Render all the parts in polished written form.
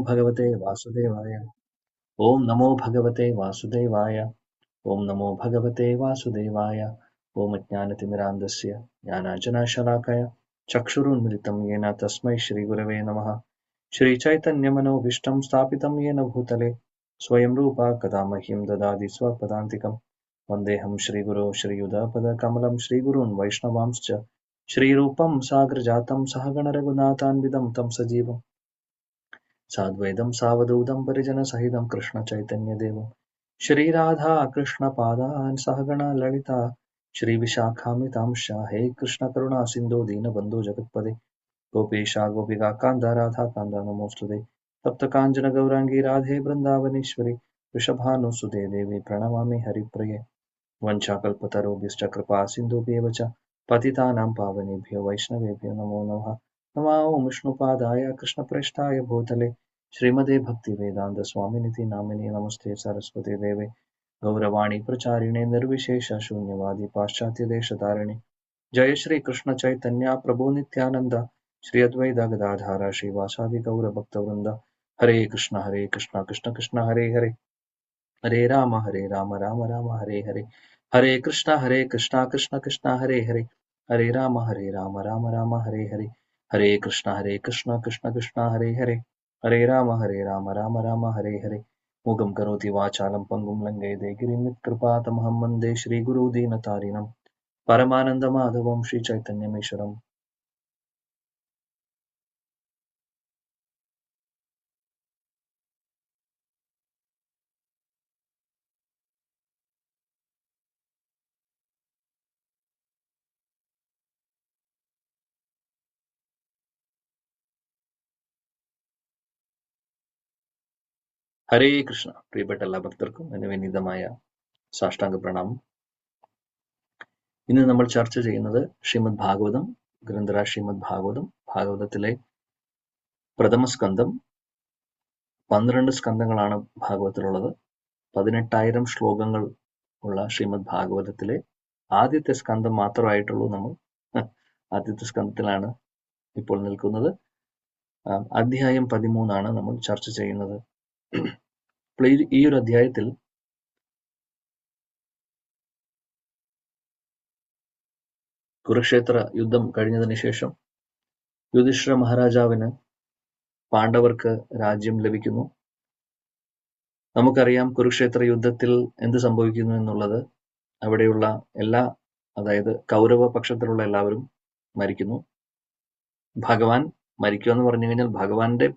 ഭഗവത്തെ വാസുദേവായ. ഓം നമോ ഭഗവത്തെ വാസുദേവായ. ഓം നമോ ഭഗവത്തെ വാസുദേവായ. ഓം അജ്ഞാനതിമിരാന്ധസ്യ ജ്ഞാനാഞ്ജനശലാകയ ചക്ഷുരുന്മിലിതം യേന തസ്മൈ ശ്രീഗുരവേ നമഃ. श्रीचैतन्यमनोभीष्टं स्थापितं येन भूतले स्वयं रूपा कदा मह्यं ददाति स्वपदान्तिकं. वन्देऽहं श्रीगुरो श्रीयुतापदकमलं श्रीगुरून् वैष्णवांश्च श्रीरूपं साग्रजातं सहगणरघुनाथान्वितं तं सजीवं साद्वैतं सावधूतं परिजनसहितं कृष्णचैतन्यदेवं श्रीराधा कृष्णपादान् सहगण ललिता श्रीविशाखान्वितांश्च हे कृष्णकरुणा सिन्धो दीनबन्धो जगत्पते गोपेशा गोपिका कान्ता राधा कान्ता नमोऽस्तुते. तप्त काञ्चन गौराङ्गी राधे वृन्दावनेश्वरी वृषभानुसुते देवी प्रणमामि हरिप्रिये. वञ्चाकल्पतरुभ्यश्च कृपा सिन्धुभ्येव च पतितानां पावनेभ्यो वैष्णवेभ्यो नमो नमः. नमो विष्णुपादाय कृष्णप्रेष्ठाय भूतले श्रीमते भक्तिवेदान्तस्वामिनिति नामिने नमस्ते सरस्वती देवे गौरवाणी प्रचारिणे निर्विशेष शून्यवादी पाश्चात्यदेशतारिणे. जय श्री कृष्ण चैतन्य प्रभु नित्यानंद श्री अद्वैत गदाधर श्रीवासादि गौर भक्तवृंद. हरे कृष्ण कृष्ण कृष्ण हरे हरे, हरे राम राम राम हरे हरे. हरे कृष्ण कृष्ण कृष्ण हरे हरे, हरे राम राम राम हरे हरे. हरे कृष्ण कृष्ण कृष्ण हरे हरे, हरे राम राम हरे हरे. मूगं करोति वाचालं पंगुं लङ्घयते गिरिं यत्कृपातमहं वन्दे श्रीगुरुदीनतारिणं परमानन्दमाधवं श्रीचैतन्यमीश्वरम्. ഹരേ കൃഷ്ണ. പ്രിയപ്പെട്ട എല്ലാ ഭക്തർക്കും എന്റെ വിനീതമായ സാഷ്ടാംഗ പ്രണാമം. ഇന്ന് നമ്മൾ ചർച്ച ചെയ്യുന്നത് ശ്രീമദ് ഭാഗവതം, ഗ്രന്ഥരാജ് ശ്രീമദ് ഭാഗവതം, ഭാഗവതത്തിലെ പ്രഥമ സ്കന്ധം. 12 സ്കന്ധങ്ങളാണ് ഭാഗവതത്തിലുള്ളത്. 18,000 ശ്ലോകങ്ങൾ ഉള്ള ശ്രീമദ് ഭാഗവതത്തിലെ ആദ്യത്തെ സ്കന്ധം മാത്രമായിട്ടുള്ളൂ. നമ്മൾ ആദ്യത്തെ സ്കന്ധത്തിലാണ് ഇപ്പോൾ നിൽക്കുന്നത്. അധ്യായം 13 നമ്മൾ ചർച്ച ചെയ്യുന്നത്. ഈ ഒരു അധ്യായത്തിൽ കുരുക്ഷേത്ര യുദ്ധം കഴിഞ്ഞതിന് ശേഷം യുധിഷ്ഠിര മഹാരാജാവിന് പാണ്ഡവർക്ക് രാജ്യം ലഭിക്കുന്നു. നമുക്കറിയാം കുരുക്ഷേത്ര യുദ്ധത്തിൽ എന്ത് സംഭവിക്കുന്നു എന്നുള്ളത്. അവിടെയുള്ള അതായത് കൗരവ പക്ഷത്തിലുള്ള എല്ലാവരും മരിക്കുന്നു. ഭഗവാൻ മരിക്കുക എന്ന് പറഞ്ഞു കഴിഞ്ഞാൽ ഭഗവാന്റെ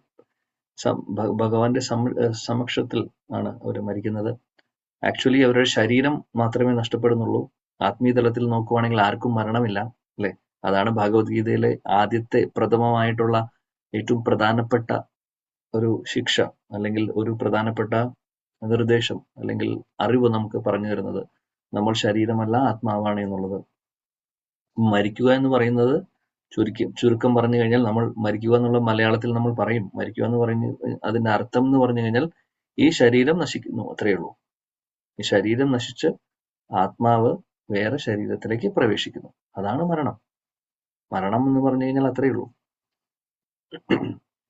സമക്ഷത്തിൽ ആണ് അവർ മരിക്കുന്നത്. ആക്ച്വലി അവരുടെ ശരീരം മാത്രമേ നഷ്ടപ്പെടുന്നുള്ളൂ. ആത്മീയതലത്തിൽ നോക്കുവാണെങ്കിൽ ആർക്കും മരണമില്ല, അല്ലെ? അതാണ് ഭഗവത്ഗീതയിലെ ആദ്യത്തെ പ്രഥമമായിട്ടുള്ള ഏറ്റവും പ്രധാനപ്പെട്ട ഒരു ശിക്ഷ, അല്ലെങ്കിൽ ഒരു പ്രധാനപ്പെട്ട നിർദ്ദേശം, അല്ലെങ്കിൽ അറിവ് നമുക്ക് പറഞ്ഞു തരുന്നത്. നമ്മൾ ശരീരമല്ല, ആത്മാവാണ് എന്നുള്ളത്. മരിക്കുക എന്ന് പറയുന്നത് ചുരുക്കം പറഞ്ഞു കഴിഞ്ഞാൽ, നമ്മൾ മരിക്കുക എന്നുള്ള മലയാളത്തിൽ നമ്മൾ പറയും. മരിക്കുക എന്ന് പറഞ്ഞ് അതിന്റെ അർത്ഥം എന്ന് പറഞ്ഞു കഴിഞ്ഞാൽ ഈ ശരീരം നശിക്കുന്നു, അത്രയേ ഉള്ളൂ. ഈ ശരീരം നശിച്ച് ആത്മാവ് വേറെ ശരീരത്തിലേക്ക് പ്രവേശിക്കുന്നു. അതാണ് മരണം. മരണം എന്ന് പറഞ്ഞു കഴിഞ്ഞാൽ അത്രയേ ഉള്ളൂ.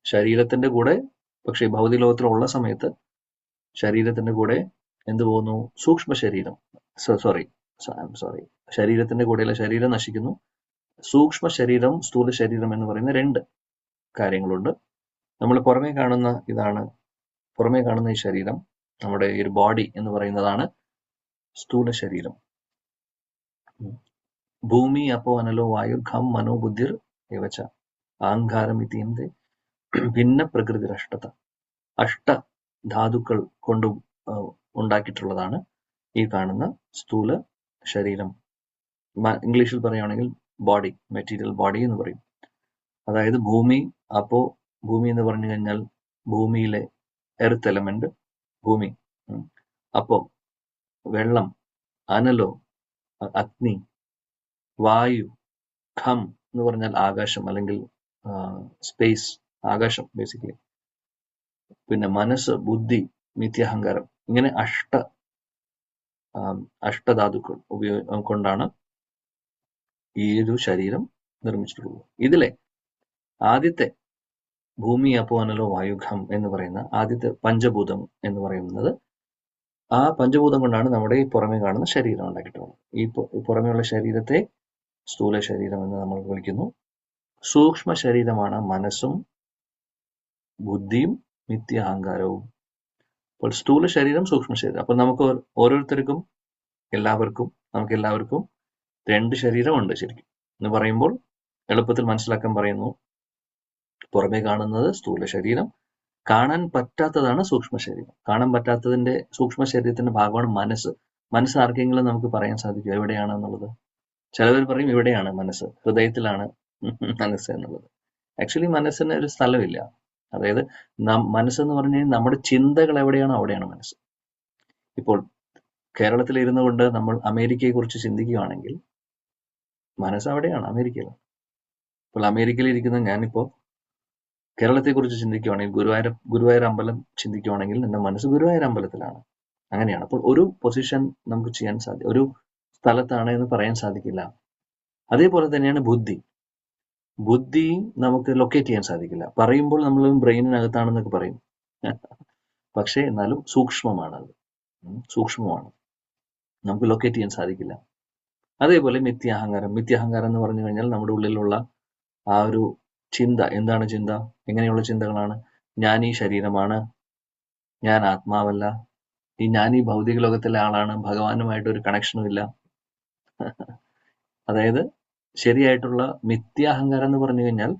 ശരീരത്തിന്റെ കൂടെ, പക്ഷെ ഭൗതിക ലോകത്തിലുള്ള സമയത്ത് ശരീരത്തിന്റെ കൂടെ എന്ത് പോകുന്നു? സൂക്ഷ്മ ശരീരം, ശരീരത്തിന്റെ കൂടെയുള്ള ശരീരം നശിക്കുന്നു. സൂക്ഷ്മ ശരീരം, സ്ഥൂല ശരീരം എന്ന് പറയുന്ന 2 കാര്യങ്ങളുണ്ട്. നമ്മൾ പുറമേ കാണുന്ന ഈ ശരീരം, നമ്മുടെ ഈ ഒരു ബോഡി എന്ന് പറയുന്നതാണ് സ്ഥൂല ശരീരം. ഭൂമി അപ്പോ അനലോ വായു ഖം മനോ ബുദ്ധിർ ഏവച്ച അഹങ്കാരം ഇതീന്തെ ഭിന്ന പ്രകൃതി അഷ്ട ധാതുക്കൾ കൊണ്ട് ഉണ്ടാക്കിയിട്ടുള്ളതാണ് ഈ കാണുന്ന സ്ഥൂല ശരീരം. ഇംഗ്ലീഷിൽ പറയുകയാണെങ്കിൽ ബോഡി, മെറ്റീരിയൽ ബോഡി എന്ന് പറയും. അതായത് ഭൂമി എന്ന് പറഞ്ഞു കഴിഞ്ഞാൽ ഭൂമിയിലെ എർത്ത് എലമെന്റ് ഭൂമി. അപ്പോ വെള്ളം, അനലോ അഗ്നി, വായു, ഖം എന്ന് പറഞ്ഞാൽ ആകാശം, അല്ലെങ്കിൽ സ്പേസ്, ആകാശം ബേസിക്കലി. പിന്നെ മനസ്സ്, ബുദ്ധി, മിഥ്യാഹങ്കാരം. ഇങ്ങനെ അഷ്ടധാതുക്കൾ കൊണ്ടാണ് ഈ ഒരു ശരീരം നിർമ്മിച്ചിട്ടുള്ളത്. ഇതിലെ ആദ്യത്തെ ഭൂമി, അപ്പോ, അനലോ, വായുഘം എന്ന് പറയുന്ന ആദ്യത്തെ പഞ്ചഭൂതം എന്ന് പറയുന്നത്, ആ പഞ്ചഭൂതം കൊണ്ടാണ് നമ്മുടെ ഈ പുറമെ കാണുന്ന ശരീരം ഉണ്ടാക്കിയിട്ടുള്ളത്. ഈ പുറമെയുള്ള ശരീരത്തെ സ്ഥൂല ശരീരം എന്ന് നമ്മൾ വിളിക്കുന്നു. സൂക്ഷ്മ ശരീരമാണ് മനസ്സും ബുദ്ധിയും മിഥ്യാഹങ്കാരവും. അപ്പോൾ സ്ഥൂല ശരീരം, സൂക്ഷ്മ ശരീരം. അപ്പോൾ നമുക്ക് ഓരോരുത്തർക്കും നമുക്കെല്ലാവർക്കും രണ്ട് ശരീരമുണ്ട് ശരിക്കും എന്ന് പറയുമ്പോൾ എളുപ്പത്തിൽ മനസ്സിലാക്കാൻ പറയുന്നു. പുറമെ കാണുന്നത് സ്ഥൂല ശരീരം, കാണാൻ പറ്റാത്തതാണ് സൂക്ഷ്മ ശരീരം. കാണാൻ പറ്റാത്തതിന്റെ സൂക്ഷ്മ ശരീരത്തിന്റെ ഭാഗമാണ് മനസ്സ്. മനസ്സ് ആർക്കെങ്കിലും നമുക്ക് പറയാൻ സാധിക്കും എവിടെയാണ് എന്നുള്ളത്? ചിലവർ പറയും ഇവിടെയാണ് മനസ്സ്, ഹൃദയത്തിലാണ് മനസ്സ് എന്നുള്ളത്. ആക്ച്വലി മനസ്സിന് ഒരു സ്ഥലമില്ല. അതായത് മനസ്സെന്ന് പറഞ്ഞു കഴിഞ്ഞാൽ നമ്മുടെ ചിന്തകൾ എവിടെയാണോ അവിടെയാണ് മനസ്സ്. ഇപ്പോൾ കേരളത്തിൽ ഇരുന്നു കൊണ്ട് നമ്മൾ അമേരിക്കയെ കുറിച്ച് ചിന്തിക്കുകയാണെങ്കിൽ മനസ്സ് അവിടെയാണ്, അമേരിക്കയിലാണ്. ഇപ്പോൾ അമേരിക്കയിൽ ഇരിക്കുന്ന ഞാനിപ്പോ കേരളത്തെ കുറിച്ച് ചിന്തിക്കുകയാണെങ്കിൽ, ഗുരുവായൂർ അമ്പലം ചിന്തിക്കുകയാണെങ്കിൽ എന്റെ മനസ്സ് ഗുരുവായൂർ അമ്പലത്തിലാണ്. അങ്ങനെയാണ്. അപ്പോൾ ഒരു പൊസിഷൻ നമുക്ക് ചെയ്യാൻ ഒരു സ്ഥലത്താണ് എന്ന് പറയാൻ സാധിക്കില്ല. അതേപോലെ തന്നെയാണ് ബുദ്ധി നമുക്ക് ലൊക്കേറ്റ് ചെയ്യാൻ സാധിക്കില്ല. പറയുമ്പോൾ നമ്മൾ ബ്രെയിനിനകത്താണെന്നൊക്കെ പറയും, പക്ഷേ എന്നാലും സൂക്ഷ്മമാണ്, നമുക്ക് ലൊക്കേറ്റ് ചെയ്യാൻ സാധിക്കില്ല. അതേപോലെ മിഥ്യാഹങ്കാരം എന്ന് പറഞ്ഞു കഴിഞ്ഞാൽ നമ്മുടെ ഉള്ളിലുള്ള ആ ഒരു ചിന്ത. എന്താണ് ചിന്ത? എങ്ങനെയുള്ള ചിന്തകളാണ്? ഞാൻ ഈ ശരീരമാണ്, ഞാൻ ആത്മാവല്ല, ഞാൻ ഈ ഭൗതിക ലോകത്തിലെ ആളാണ്, ഭഗവാനുമായിട്ട് ഒരു കണക്ഷനും ഇല്ല. അതായത് ശരിയായിട്ടുള്ള മിഥ്യാഹങ്കാരം എന്ന് പറഞ്ഞു കഴിഞ്ഞാൽ,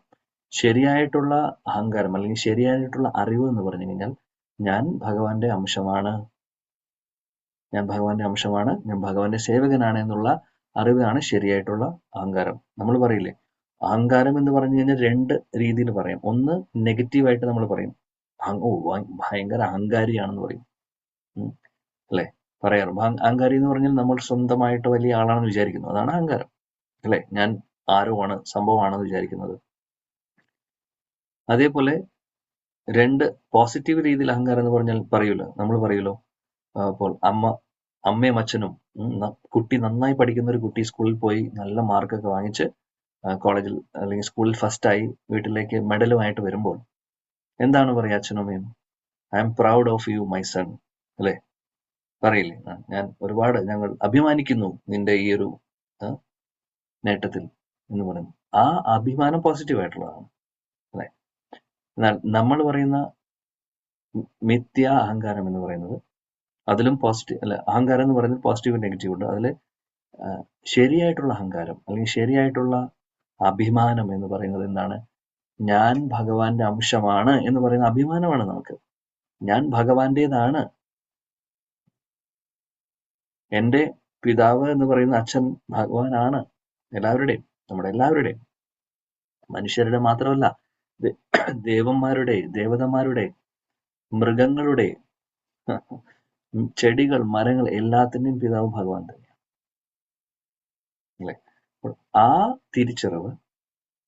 ശരിയായിട്ടുള്ള അഹങ്കാരം അല്ലെങ്കിൽ ശരിയായിട്ടുള്ള അറിവ് എന്ന് പറഞ്ഞു കഴിഞ്ഞാൽ, ഞാൻ ഭഗവാന്റെ അംശമാണ്, ഞാൻ ഭഗവാന്റെ സേവകനാണ് എന്നുള്ള അറിവാണ് ശരിയായിട്ടുള്ള അഹങ്കാരം. നമ്മൾ പറയില്ലേ, അഹങ്കാരം എന്ന് പറഞ്ഞു കഴിഞ്ഞാൽ രണ്ട് രീതിയിൽ പറയാം. ഒന്ന് നെഗറ്റീവായിട്ട് നമ്മൾ പറയും, ഭയങ്കര അഹങ്കാരിയാണെന്ന് പറയും, അല്ലെ? പറയാറ് അഹങ്കാരി എന്ന് പറഞ്ഞാൽ നമ്മൾ സ്വന്തമായിട്ട് വലിയ ആളാണെന്ന് വിചാരിക്കുന്നു, അതാണ് അഹങ്കാരം, അല്ലെ? ഞാൻ ആരോ ആണ്, സംഭവമാണെന്ന് വിചാരിക്കുന്നത്. അതേപോലെ രണ്ട് പോസിറ്റീവ് രീതിയിൽ അഹങ്കാരം എന്ന് പറഞ്ഞാൽ നമ്മൾ പറയൂലോ, അപ്പോൾ അമ്മയും അച്ഛനും, കുട്ടി നന്നായി പഠിക്കുന്ന ഒരു കുട്ടി സ്കൂളിൽ പോയി നല്ല മാർക്കൊക്കെ വാങ്ങിച്ച് കോളേജിൽ അല്ലെങ്കിൽ സ്കൂളിൽ ഫസ്റ്റായി വീട്ടിലേക്ക് മെഡലുമായിട്ട് വരുമ്പോൾ എന്താണ് പറയുക അച്ഛനും അമ്മയും? I am proud of you my son, അല്ലെ? പറയില്ലേ, ഞങ്ങൾ അഭിമാനിക്കുന്നു നിന്റെ ഈ ഒരു നേട്ടത്തിൽ എന്ന് പറയുന്നു. ആ അഭിമാനം പോസിറ്റീവ് ആയിട്ടുള്ളതാണ്, അല്ലെ? എന്നാൽ നമ്മൾ പറയുന്ന മിഥ്യാ അഹങ്കാരം എന്ന് പറയുന്നത്, അതിലും പോസിറ്റീവ് അല്ല, അഹങ്കാരം എന്ന് പറയുന്നത് പോസിറ്റീവ് നെഗറ്റീവ് ഉണ്ട്. അതിൽ ശരിയായിട്ടുള്ള അഹങ്കാരം അല്ലെങ്കിൽ ശരിയായിട്ടുള്ള അഭിമാനം എന്ന് പറയുന്നത് എന്താണ്? ഞാൻ ഭഗവാന്റെ അംശമാണ് എന്ന് പറയുന്ന അഭിമാനമാണ് നമുക്ക്. ഞാൻ ഭഗവാന്റേതാണ്. എന്റെ പിതാവ് എന്ന് പറയുന്ന അച്ഛൻ ഭഗവാനാണ്. നമ്മുടെ എല്ലാവരുടെയും, മനുഷ്യരുടെ മാത്രമല്ല, ദേവന്മാരുടെ, ദേവതമാരുടെ, മൃഗങ്ങളുടെ, ചെടികൾ, മരങ്ങൾ, എല്ലാത്തിന്റെയും പിതാവ് ഭഗവാൻ തന്നെയാണ്, അല്ലെ? ആ തിരിച്ചറിവ്,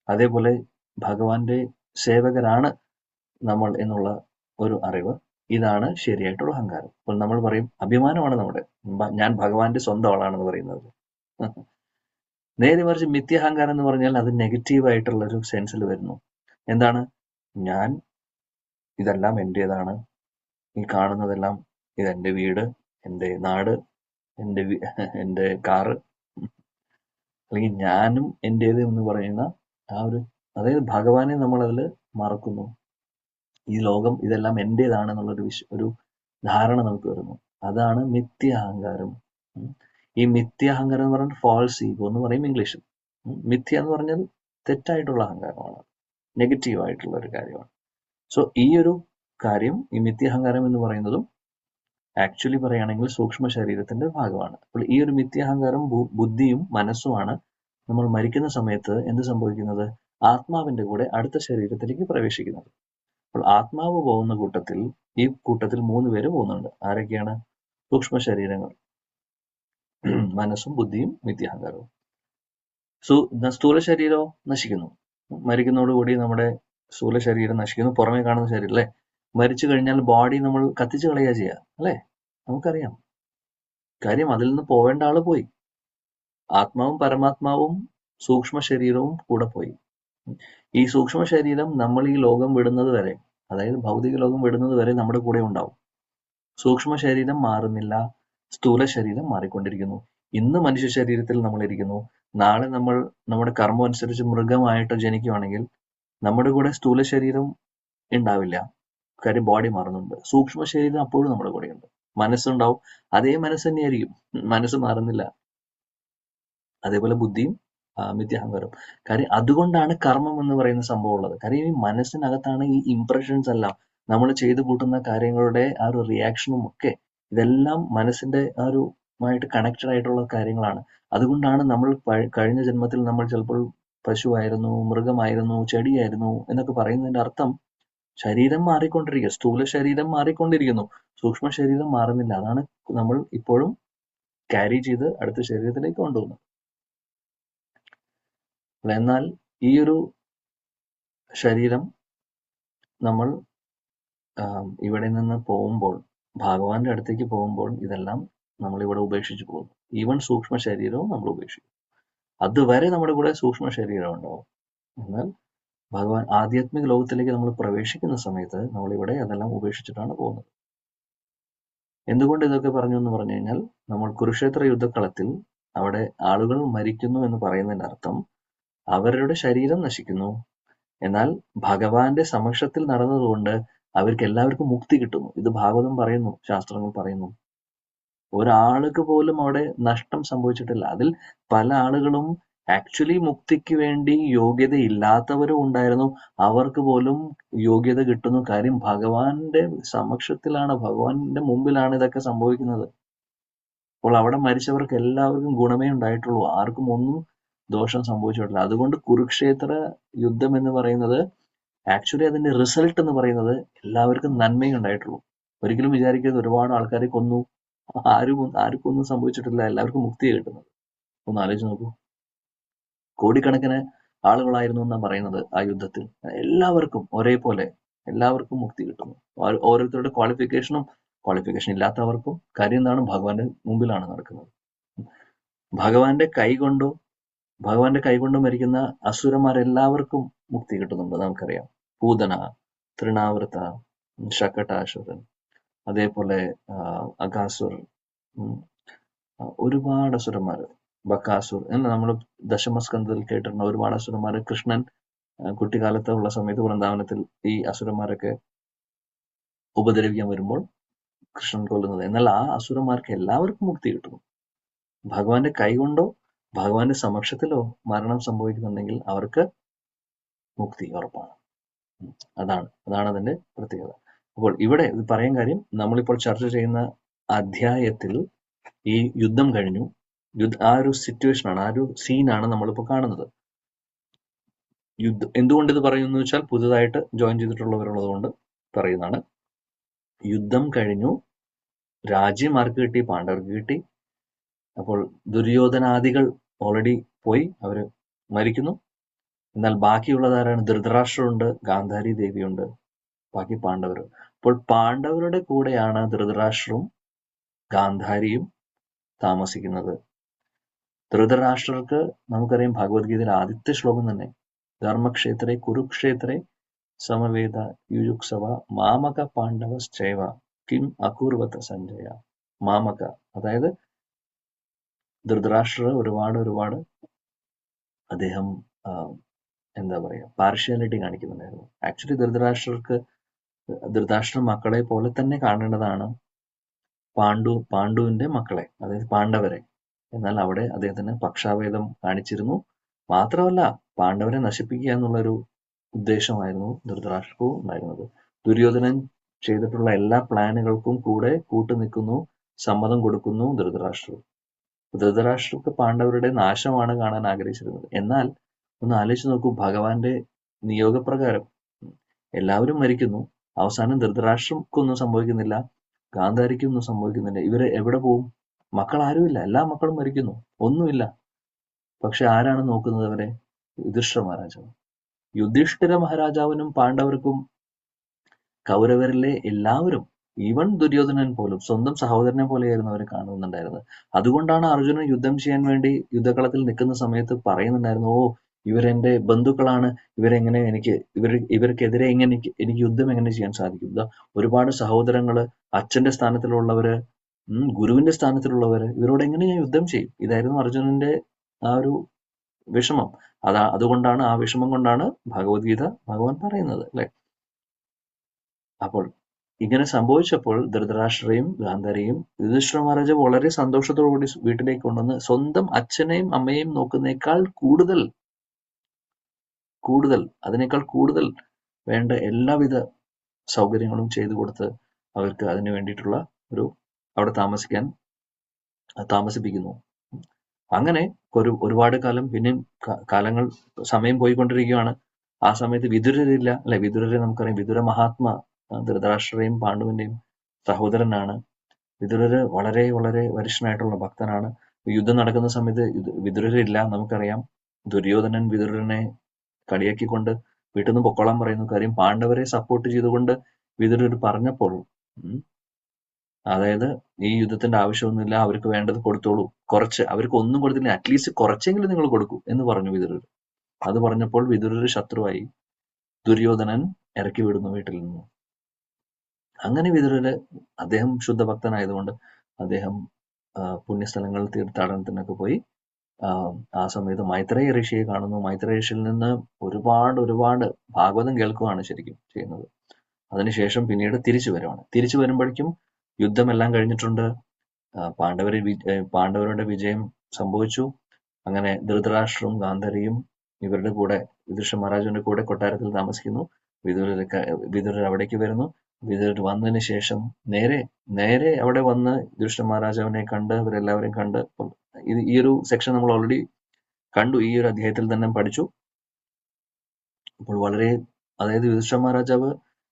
അതേപോലെ ഭഗവാന്റെ സേവകരാണ് നമ്മൾ എന്നുള്ള ഒരു അറിവ്, ഇതാണ് ശരിയായിട്ടുള്ള അഹങ്കാരം. അപ്പോൾ നമ്മൾ പറയും അഭിമാനമാണ് നമ്മുടെ, ഞാൻ ഭഗവാന്റെ സ്വന്തം ആളാണെന്ന് പറയുന്നത്. നേരെ മറിച്ച് മിഥ്യാഹങ്കാരം എന്ന് പറഞ്ഞാൽ അത് നെഗറ്റീവായിട്ടുള്ള ഒരു സെൻസിൽ വരുന്നു. എന്താണ്? ഞാൻ ഇതെല്ലാം എന്റേതാണ്, ഈ കാണുന്നതെല്ലാം ഇതെന്റെ വീട്, എന്റെ നാട്, എന്റെ കാറ്, അല്ലെങ്കിൽ ഞാനും എന്റേത് എന്ന് പറയുന്ന ആ ഒരു, അതായത് ഭഗവാനെ നമ്മൾ അതിൽ മറക്കുന്നു. ഈ ലോകം ഇതെല്ലാം എന്റേതാണെന്നുള്ളൊരു ഒരു ധാരണ നമുക്ക് വരുന്നു. അതാണ് മിഥ്യാഹങ്കാരം. ഈ മിഥ്യാഹങ്കാരം എന്ന് പറഞ്ഞാൽ ഫാൾസ് ഈഗോ എന്ന് പറയും ഇംഗ്ലീഷിൽ. മിഥ്യ എന്ന് പറഞ്ഞാൽ തെറ്റായിട്ടുള്ള അഹങ്കാരമാണ്, നെഗറ്റീവ് ആയിട്ടുള്ള ഒരു കാര്യമാണ്. സോ ഈ ഒരു കാര്യം, ഈ മിഥ്യാഹങ്കാരം എന്ന് പറയുന്നതും ആക്ച്വലി പറയുകയാണെങ്കിൽ സൂക്ഷ്മ ശരീരത്തിന്റെ ഭാഗമാണ്. അപ്പോൾ ഈ ഒരു മിഥ്യാഹങ്കാരം ബുദ്ധിയും മനസ്സുമാണ് നമ്മൾ മരിക്കുന്ന സമയത്ത് എന്ത് സംഭവിക്കുന്നത്? ആത്മാവിന്റെ കൂടെ അടുത്ത ശരീരത്തിലേക്ക് പ്രവേശിക്കുന്നത്. അപ്പോൾ ആത്മാവ് പോകുന്ന കൂട്ടത്തിൽ, ഈ കൂട്ടത്തിൽ 3 പേര് പോകുന്നുണ്ട്. ആരൊക്കെയാണ്? സൂക്ഷ്മ ശരീരങ്ങൾ, മനസ്സും ബുദ്ധിയും മിഥ്യാഹങ്കാരവും. സ്ഥൂല ശരീരമോ നശിക്കുന്നു. മരിക്കുന്നതോടുകൂടി നമ്മുടെ സ്ഥൂല ശരീരം നശിക്കുന്നു. പുറമേ കാണുന്ന ശരീരം, അല്ലെ? മരിച്ചു കഴിഞ്ഞാൽ ബോഡി നമ്മൾ കത്തിച്ചു കളയുക ചെയ്യുക, അല്ലെ? നമുക്കറിയാം കാര്യം. അതിൽ നിന്ന് പോവേണ്ട ആള് പോയി. ആത്മാവും പരമാത്മാവും സൂക്ഷ്മ ശരീരവും കൂടെ പോയി. ഈ സൂക്ഷ്മ ശരീരം നമ്മൾ ഈ ലോകം വിടുന്നത് വരെ, അതായത് ഭൗതിക ലോകം വിടുന്നത് വരെ നമ്മുടെ കൂടെ ഉണ്ടാവും. സൂക്ഷ്മ ശരീരം മാറുന്നില്ല, സ്ഥൂല ശരീരം മാറിക്കൊണ്ടിരിക്കുന്നു. ഇന്ന് മനുഷ്യ ശരീരത്തിൽ നമ്മൾ ഇരിക്കുന്നു, നാളെ നമ്മൾ നമ്മുടെ കർമ്മം അനുസരിച്ച് മൃഗമായിട്ട് ജനിക്കുകയാണെങ്കിൽ നമ്മുടെ കൂടെ സ്ഥൂല ശരീരം ഉണ്ടാവില്ല. കാര്യം ബോഡി മാറുന്നുണ്ട്. സൂക്ഷ്മ ശരീരം അപ്പോഴും നമ്മുടെ കൂടെയുണ്ട്. മനസ്സുണ്ടാവും, അതേ മനസ്സ് തന്നെയായിരിക്കും, മനസ്സ് മാറുന്നില്ല. അതേപോലെ ബുദ്ധിയും മിഥ്യാഹങ്കാരം. കാര്യം അതുകൊണ്ടാണ് കർമ്മം എന്ന് പറയുന്ന സംഭവം ഉള്ളത്. കാര്യം ഈ മനസ്സിനകത്താണ് ഈ ഇംപ്രഷൻസ് എല്ലാം, നമ്മൾ ചെയ്തു കൂട്ടുന്ന കാര്യങ്ങളുടെ ആ ഒരു റിയാക്ഷനും ഒക്കെ, ഇതെല്ലാം മനസ്സിന്റെ ആ ഒരു മായിട്ട് കണക്റ്റഡ് ആയിട്ടുള്ള കാര്യങ്ങളാണ്. അതുകൊണ്ടാണ് നമ്മൾ കഴിഞ്ഞ ജന്മത്തിൽ നമ്മൾ ചിലപ്പോൾ പശുവായിരുന്നു, മൃഗമായിരുന്നു, ചെടിയായിരുന്നു എന്നൊക്കെ പറയുന്നതിന്റെ അർത്ഥം ശരീരം മാറിക്കൊണ്ടിരിക്കുക, സ്ഥൂല ശരീരം മാറിക്കൊണ്ടിരിക്കുന്നു, സൂക്ഷ്മ ശരീരം മാറുന്നില്ല. അതാണ് നമ്മൾ ഇപ്പോഴും ക്യാരി ചെയ്ത് അടുത്ത ശരീരത്തിലേക്ക് കൊണ്ടുപോകുന്നത്. എന്നാൽ ഈ ഒരു ശരീരം നമ്മൾ ഇവിടെ നിന്ന് പോകുമ്പോൾ, ഭഗവാന്റെ അടുത്തേക്ക് പോകുമ്പോൾ ഇതെല്ലാം നമ്മൾ ഇവിടെ ഉപേക്ഷിച്ച് പോകുന്നു. ഈവൻ സൂക്ഷ്മ ശരീരവും നമ്മൾ ഉപേക്ഷിക്കും. അതുവരെ നമ്മുടെ കൂടെ സൂക്ഷ്മ ശരീരം ഉണ്ടാവും. എന്നാൽ ഭഗവാൻ ആധ്യാത്മിക ലോകത്തിലേക്ക് നമ്മൾ പ്രവേശിക്കുന്ന സമയത്ത് നമ്മളിവിടെ അതെല്ലാം ഉപേക്ഷിച്ചിട്ടാണ് പോകുന്നത്. എന്തുകൊണ്ട് ഇതൊക്കെ പറഞ്ഞു എന്ന് പറഞ്ഞു കഴിഞ്ഞാൽ, നമ്മൾ കുരുക്ഷേത്ര യുദ്ധക്കളത്തിൽ അവിടെ ആളുകൾ മരിക്കുന്നു എന്ന് പറയുന്നതിന്റെ അർത്ഥം അവരുടെ ശരീരം നശിക്കുന്നു, എന്നാൽ ഭഗവാന്റെ സമക്ഷത്തിൽ നടന്നതുകൊണ്ട് അവർക്ക് എല്ലാവർക്കും മുക്തി കിട്ടുന്നു. ഇത് ഭാഗവതം പറയുന്നു, ശാസ്ത്രങ്ങൾ പറയുന്നു. ഒരാൾക്ക് പോലും അവിടെ നഷ്ടം സംഭവിച്ചിട്ടില്ല. അതിൽ പല ആളുകളും ആക്ച്വലി മുക്തിക്ക് വേണ്ടി യോഗ്യതയില്ലാത്തവരും ഉണ്ടായിരുന്നു, അവർക്ക് പോലും യോഗ്യത കിട്ടുന്നു. കാര്യം ഭഗവാന്റെ സമക്ഷത്തിലാണ്, ഭഗവാന്റെ മുമ്പിലാണ് ഇതൊക്കെ സംഭവിക്കുന്നത്. അപ്പോൾ അവിടെ മരിച്ചവർക്ക് എല്ലാവർക്കും ഗുണമേ ഉണ്ടായിട്ടുള്ളൂ, ആർക്കും ഒന്നും ദോഷം സംഭവിച്ചിട്ടില്ല. അതുകൊണ്ട് കുരുക്ഷേത്ര യുദ്ധം എന്ന് പറയുന്നത് ആക്ച്വലി അതിന്റെ റിസൾട്ട് എന്ന് പറയുന്നത് എല്ലാവർക്കും നന്മയും ഉണ്ടായിട്ടുള്ളൂ. ഒരിക്കലും വിചാരിക്കരുത് ഒരുപാട് ആൾക്കാരെ കൊന്നു, ആർക്കും ഒന്നും സംഭവിച്ചിട്ടില്ല, എല്ലാവർക്കും മുക്തി കിട്ടുന്നത്. ഒന്ന് ആലോചിച്ച് നോക്കൂ. കോടിക്കണക്കിന് ആളുകളായിരുന്നു എന്നാണ് പറയുന്നത് ആ യുദ്ധത്തിൽ. എല്ലാവർക്കും ഒരേപോലെ എല്ലാവർക്കും മുക്തി കിട്ടുന്നു. ഓരോരുത്തരുടെ ക്വാളിഫിക്കേഷൻ ഇല്ലാത്തവർക്കും. കാര്യം എന്താണ്? ഭഗവാന്റെ മുമ്പിലാണ് നടക്കുന്നത്. ഭഗവാന്റെ കൈകൊണ്ട് മരിക്കുന്ന അസുരന്മാരെല്ലാവർക്കും മുക്തി കിട്ടുന്നുണ്ട്. നമുക്കറിയാം, പൂതന, തൃണാവൃത, ശകടാസുരൻ, അതേപോലെ അഗാസുർ, ഒരുപാട് അസുരന്മാര്, ബക്കാസുർ എന്ന് നമ്മൾ ദശമസ്കന്ധത്തിൽ കേട്ടിട്ടുണ്ട്. ഒരുപാട് അസുരന്മാര് കൃഷ്ണൻ കുട്ടിക്കാലത്ത് ഉള്ള സമയത്ത് വൃന്ദാവനത്തിൽ ഈ അസുരന്മാരൊക്കെ ഉപദ്രവിക്കാൻ വരുമ്പോൾ കൃഷ്ണൻ കൊല്ലുന്നത്. എന്നാൽ ആ അസുരന്മാർക്ക് എല്ലാവർക്കും മുക്തി കിട്ടുന്നു. ഭഗവാന്റെ കൈകൊണ്ടോ ഭഗവാന്റെ സമക്ഷത്തിലോ മരണം സംഭവിക്കുന്നുണ്ടെങ്കിൽ അവർക്ക് മുക്തി ഉറപ്പാണ്. അതാണ് അതിന്റെ പ്രത്യേകത. അപ്പോൾ ഇവിടെ ഇത് പറയാൻ കാര്യം, നമ്മളിപ്പോൾ ചർച്ച ചെയ്യുന്ന അധ്യായത്തിൽ ഈ യുദ്ധം കഴിഞ്ഞു, ആ ഒരു സിറ്റുവേഷനാണ്, ആ ഒരു സീനാണ് നമ്മളിപ്പോൾ കാണുന്നത്. എന്തുകൊണ്ട് ഇത് പറയുന്നു വെച്ചാൽ, പുതുതായിട്ട് ജോയിൻ ചെയ്തിട്ടുള്ളവരുള്ളത് കൊണ്ട് പറയുന്നതാണ്. യുദ്ധം കഴിഞ്ഞു, രാജ്യം ആർക്ക് കിട്ടി? പാണ്ഡവർക്ക് കിട്ടി. അപ്പോൾ ദുര്യോധനാദികൾ ഓൾറെഡി പോയി, അവര് മരിക്കുന്നു. എന്നാൽ ബാക്കിയുള്ളത് ആരാണ്? ധൃതരാഷ്ട്രമുണ്ട്, ഗാന്ധാരി ദേവിയുണ്ട്, ബാക്കി പാണ്ഡവർ. അപ്പോൾ പാണ്ഡവരുടെ കൂടെയാണ് ധൃതരാഷ്ട്രവും ഗാന്ധാരിയും താമസിക്കുന്നത്. ധൃതരാഷ്ട്രർക്ക് നമുക്കറിയാം, ഭഗവത്ഗീതയിലെ ആദ്യത്തെ ശ്ലോകം തന്നെ, ധർമ്മക്ഷേത്രേ കുരുക്ഷേത്രേ സമവേദ യുയുക്സവ മാമക പാണ്ഡവശ്ചൈവ കിം അകൂർവത സഞ്ജയ. മാമക അതായത് ധൃതരാഷ്ട്ര ഒരുപാട് അദ്ദേഹം എന്താ പറയാ, പാർഷ്യാലിറ്റി കാണിക്കുന്നുണ്ടായിരുന്നു. ആക്ച്വലി ധൃതരാഷ്ട്ര മക്കളെ പോലെ തന്നെ കാണേണ്ടതാണ് പാണ്ഡുവിന്റെ മക്കളെ, അതായത് പാണ്ഡവരെ. എന്നാൽ അവിടെ അദ്ദേഹത്തിന് പക്ഷാഭേദം കാണിച്ചിരുന്നു. മാത്രമല്ല, പാണ്ഡവരെ നശിപ്പിക്കുക എന്നുള്ളൊരു ഉദ്ദേശമായിരുന്നു ധൃതരാഷ്ട്രവും ഉണ്ടായിരുന്നത്. ദുര്യോധനൻ ചെയ്തിട്ടുള്ള എല്ലാ പ്ലാനുകൾക്കും കൂടെ കൂട്ടുനിൽക്കുന്നു, സമ്മതം കൊടുക്കുന്നു ധൃതരാഷ്ട്രം. ധൃതരാഷ്ട്രക്ക് പാണ്ഡവരുടെ നാശമാണ് കാണാൻ ആഗ്രഹിച്ചിരുന്നത്. എന്നാൽ ഒന്ന് ആലോചിച്ച് നോക്കൂ, ഭഗവാന്റെ നിയോഗപ്രകാരം എല്ലാവരും മരിക്കുന്നു. അവസാനം ധൃതരാഷ്ട്രക്കൊന്നും സംഭവിക്കുന്നില്ല, ഗാന്ധാരിക്കൊന്നും സംഭവിക്കുന്നില്ല. ഇവര് എവിടെ പോവും? മക്കൾ ആരുമില്ല, എല്ലാ മക്കളും മരിക്കുന്നു, ഒന്നുമില്ല. പക്ഷെ ആരാണ് നോക്കുന്നത് അവരെ? യുധിഷ്ഠിര മഹാരാജാവ്. യുധിഷ്ഠിര മഹാരാജാവിനും പാണ്ഡവർക്കും കൗരവരിലെ എല്ലാവരും, ഈവൻ ദുര്യോധനൻ പോലും സ്വന്തം സഹോദരനെ പോലെയായിരുന്നു അവരെ കാണുന്നുണ്ടായിരുന്നത്. അതുകൊണ്ടാണ് അർജുനൻ യുദ്ധം ചെയ്യാൻ വേണ്ടി യുദ്ധകളത്തിൽ നിൽക്കുന്ന സമയത്ത് പറയുന്നുണ്ടായിരുന്നു, ഓ ഇവരെന്റെ ബന്ധുക്കളാണ്, ഇവർക്കെതിരെ എങ്ങനെ എനിക്ക് യുദ്ധം എങ്ങനെ ചെയ്യാൻ സാധിക്കും? ഇതാ ഒരുപാട് സഹോദരങ്ങള്, അച്ഛന്റെ സ്ഥാനത്തിലുള്ളവര്, ഗുരുവിന്റെ സ്ഥാനത്തിലുള്ളവര്, ഇവരോട് എങ്ങനെ ഞാൻ യുദ്ധം ചെയ്യും? ഇതായിരുന്നു അർജുനന്റെ ആ ഒരു വിഷമം. അതുകൊണ്ടാണ്, ആ വിഷമം കൊണ്ടാണ് ഭഗവത്ഗീത ഭഗവാൻ പറയുന്നത്, അല്ലെ? അപ്പോൾ ഇങ്ങനെ സംഭവിച്ചപ്പോൾ ധൃതരാഷ്ട്രയും ഗാന്ധാരിയും യുധിഷ്ഠിര മഹാരാജ വളരെ സന്തോഷത്തോടുകൂടി വീട്ടിലേക്ക് കൊണ്ടുവന്ന് സ്വന്തം അച്ഛനെയും അമ്മയെയും നോക്കുന്നേക്കാൾ അതിനേക്കാൾ കൂടുതൽ വേണ്ട എല്ലാവിധ സൗകര്യങ്ങളും ചെയ്തു കൊടുത്ത് അവർക്ക് അതിനു വേണ്ടിയിട്ടുള്ള അവിടെ താമസിപ്പിക്കുന്നു. അങ്ങനെ ഒരുപാട് കാലം, പിന്നെയും സമയം പോയിക്കൊണ്ടിരിക്കുകയാണ്. ആ സമയത്ത് വിതുരരില്ല, അല്ലെ? വിതുരരെ നമുക്കറിയാം, വിതുര മഹാത്മാ ധൃതരാഷ്ട്രയും പാണ്ഡുവിന്റെയും സഹോദരനാണ്. വിതുരര് വളരെ വളരെ വരിഷ്ഠനായിട്ടുള്ള ഭക്തനാണ്. യുദ്ധം നടക്കുന്ന സമയത്ത് വിതുരരില്ല, നമുക്കറിയാം. ദുര്യോധനൻ വിതുരനെ കളിയാക്കിക്കൊണ്ട് വീട്ടിൽ നിന്ന് പൊക്കോളാൻ പറയുന്നു. കാര്യം പാണ്ഡവരെ സപ്പോർട്ട് ചെയ്തുകൊണ്ട് വിതുരർ പറഞ്ഞപ്പോൾ, അതായത് ഈ യുദ്ധത്തിന്റെ ആവശ്യമൊന്നുമില്ല, അവർക്ക് വേണ്ടത് കൊടുത്തോളൂ, അവർക്ക് ഒന്നും കൊടുത്തില്ല, അറ്റ്ലീസ്റ്റ് കുറച്ചെങ്കിലും നിങ്ങൾ കൊടുക്കൂ എന്ന് പറഞ്ഞു വിതുരർ. അത് പറഞ്ഞപ്പോൾ വിതുരർ ശത്രുവായി. ദുര്യോധനൻ ഇറക്കി വിടുന്നു വീട്ടിൽ നിന്ന്. അങ്ങനെ വിതുരര്, അദ്ദേഹം ശുദ്ധഭക്തനായതുകൊണ്ട് അദ്ദേഹം പുണ്യസ്ഥലങ്ങൾ തീർത്ഥാടനത്തിനൊക്കെ പോയി. ആ സമയത്ത് മൈത്രേയ ഋഷിയെ കാണുന്നു. മൈത്രേയ ഋഷിയിൽ നിന്ന് ഒരുപാട് ഭാഗവതം കേൾക്കുകയാണ് ശരിക്കും ചെയ്യുന്നത്. അതിനുശേഷം പിന്നീട് തിരിച്ചു വരുമ്പോഴേക്കും യുദ്ധമെല്ലാം കഴിഞ്ഞിട്ടുണ്ട്. പാണ്ഡവരുടെ വിജയം സംഭവിച്ചു. അങ്ങനെ ധൃതരാഷ്ട്രവും ഗാന്ധാരിയും ഇവരുടെ കൂടെ, യുധിഷ്ഠിര മഹാരാജന്റെ കൂടെ കൊട്ടാരത്തിൽ താമസിക്കുന്നു. വിതുരർ അവിടേക്ക് വരുന്നു. വിതുരർ വന്നതിന് ശേഷം നേരെ അവിടെ വന്ന് യുധിഷ്ഠിര മഹാരാജാവിനെ കണ്ട്, ഇവരെല്ലാവരെയും കണ്ട്, ഈ ഒരു സെക്ഷൻ നമ്മൾ ഓൾറെഡി കണ്ടു, ഈ ഒരു അധ്യായത്തിൽ തന്നെ പഠിച്ചു. അപ്പോൾ അതായത് യുധിഷ്ഠിര മഹാരാജാവ്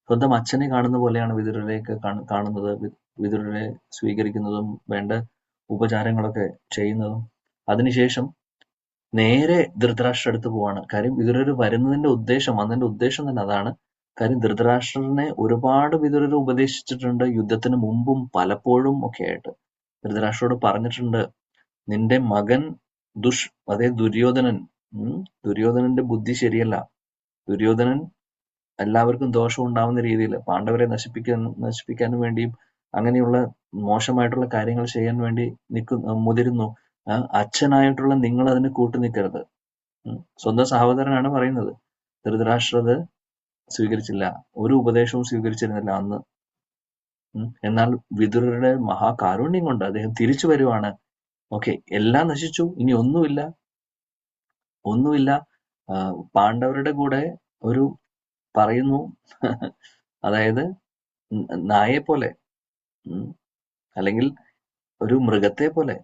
സ്വന്തം അച്ഛനെ കാണുന്ന പോലെയാണ് വിതുരരെയൊക്കെ കാണുന്നത്. വിതുരരെ സ്വീകരിക്കുന്നതും വേണ്ട ഉപചാരങ്ങളൊക്കെ ചെയ്യുന്നതും. അതിനുശേഷം നേരെ ധൃതരാഷ്ട്ര അടുത്ത് പോവാണ്. കാര്യം വിതുരർ വന്നതിന്റെ ഉദ്ദേശം തന്നെ അതാണ്. കാര്യം ധൃതരാഷ്ട്രനെ ഒരുപാട് വിതുരർ ഉപദേശിച്ചിട്ടുണ്ട്, യുദ്ധത്തിന് മുമ്പും പലപ്പോഴും ഒക്കെ ആയിട്ട്. ധൃതരാഷ്ട്രോട് പറഞ്ഞിട്ടുണ്ട്, നിന്റെ മകൻ അതായത് ദുര്യോധനന്റെ ബുദ്ധി ശരിയല്ല. ദുര്യോധനൻ എല്ലാവർക്കും ദോഷം ഉണ്ടാവുന്ന രീതിയിൽ പാണ്ഡവരെ നശിപ്പിക്കാനും വേണ്ടിയും അങ്ങനെയുള്ള മോശമായിട്ടുള്ള കാര്യങ്ങൾ ചെയ്യാൻ വേണ്ടി മുതിരുന്നു. അച്ഛനായിട്ടുള്ള നിങ്ങൾ അതിന് കൂട്ടുനിൽക്കരുത്. സ്വന്തം സഹോദരനാണ് പറയുന്നത്. ധൃതരാഷ്ട്രത് സ്വീകരിച്ചില്ല, ഒരു ഉപദേശവും സ്വീകരിച്ചിരുന്നില്ല അന്ന്. എന്നാൽ വിതുരരുടെ മഹാകാരുണ്യം കൊണ്ട് അദ്ദേഹം തിരിച്ചു വരുവാണ്. ഓക്കെ, എല്ലാം നശിച്ചു, ഇനി ഒന്നുമില്ല. പാണ്ഡവരുടെ കൂടെ പറയുന്നു, അതായത് നായയെ പോലെ, അല്ലെങ്കിൽ ഒരു മൃഗത്തെ പോലെ,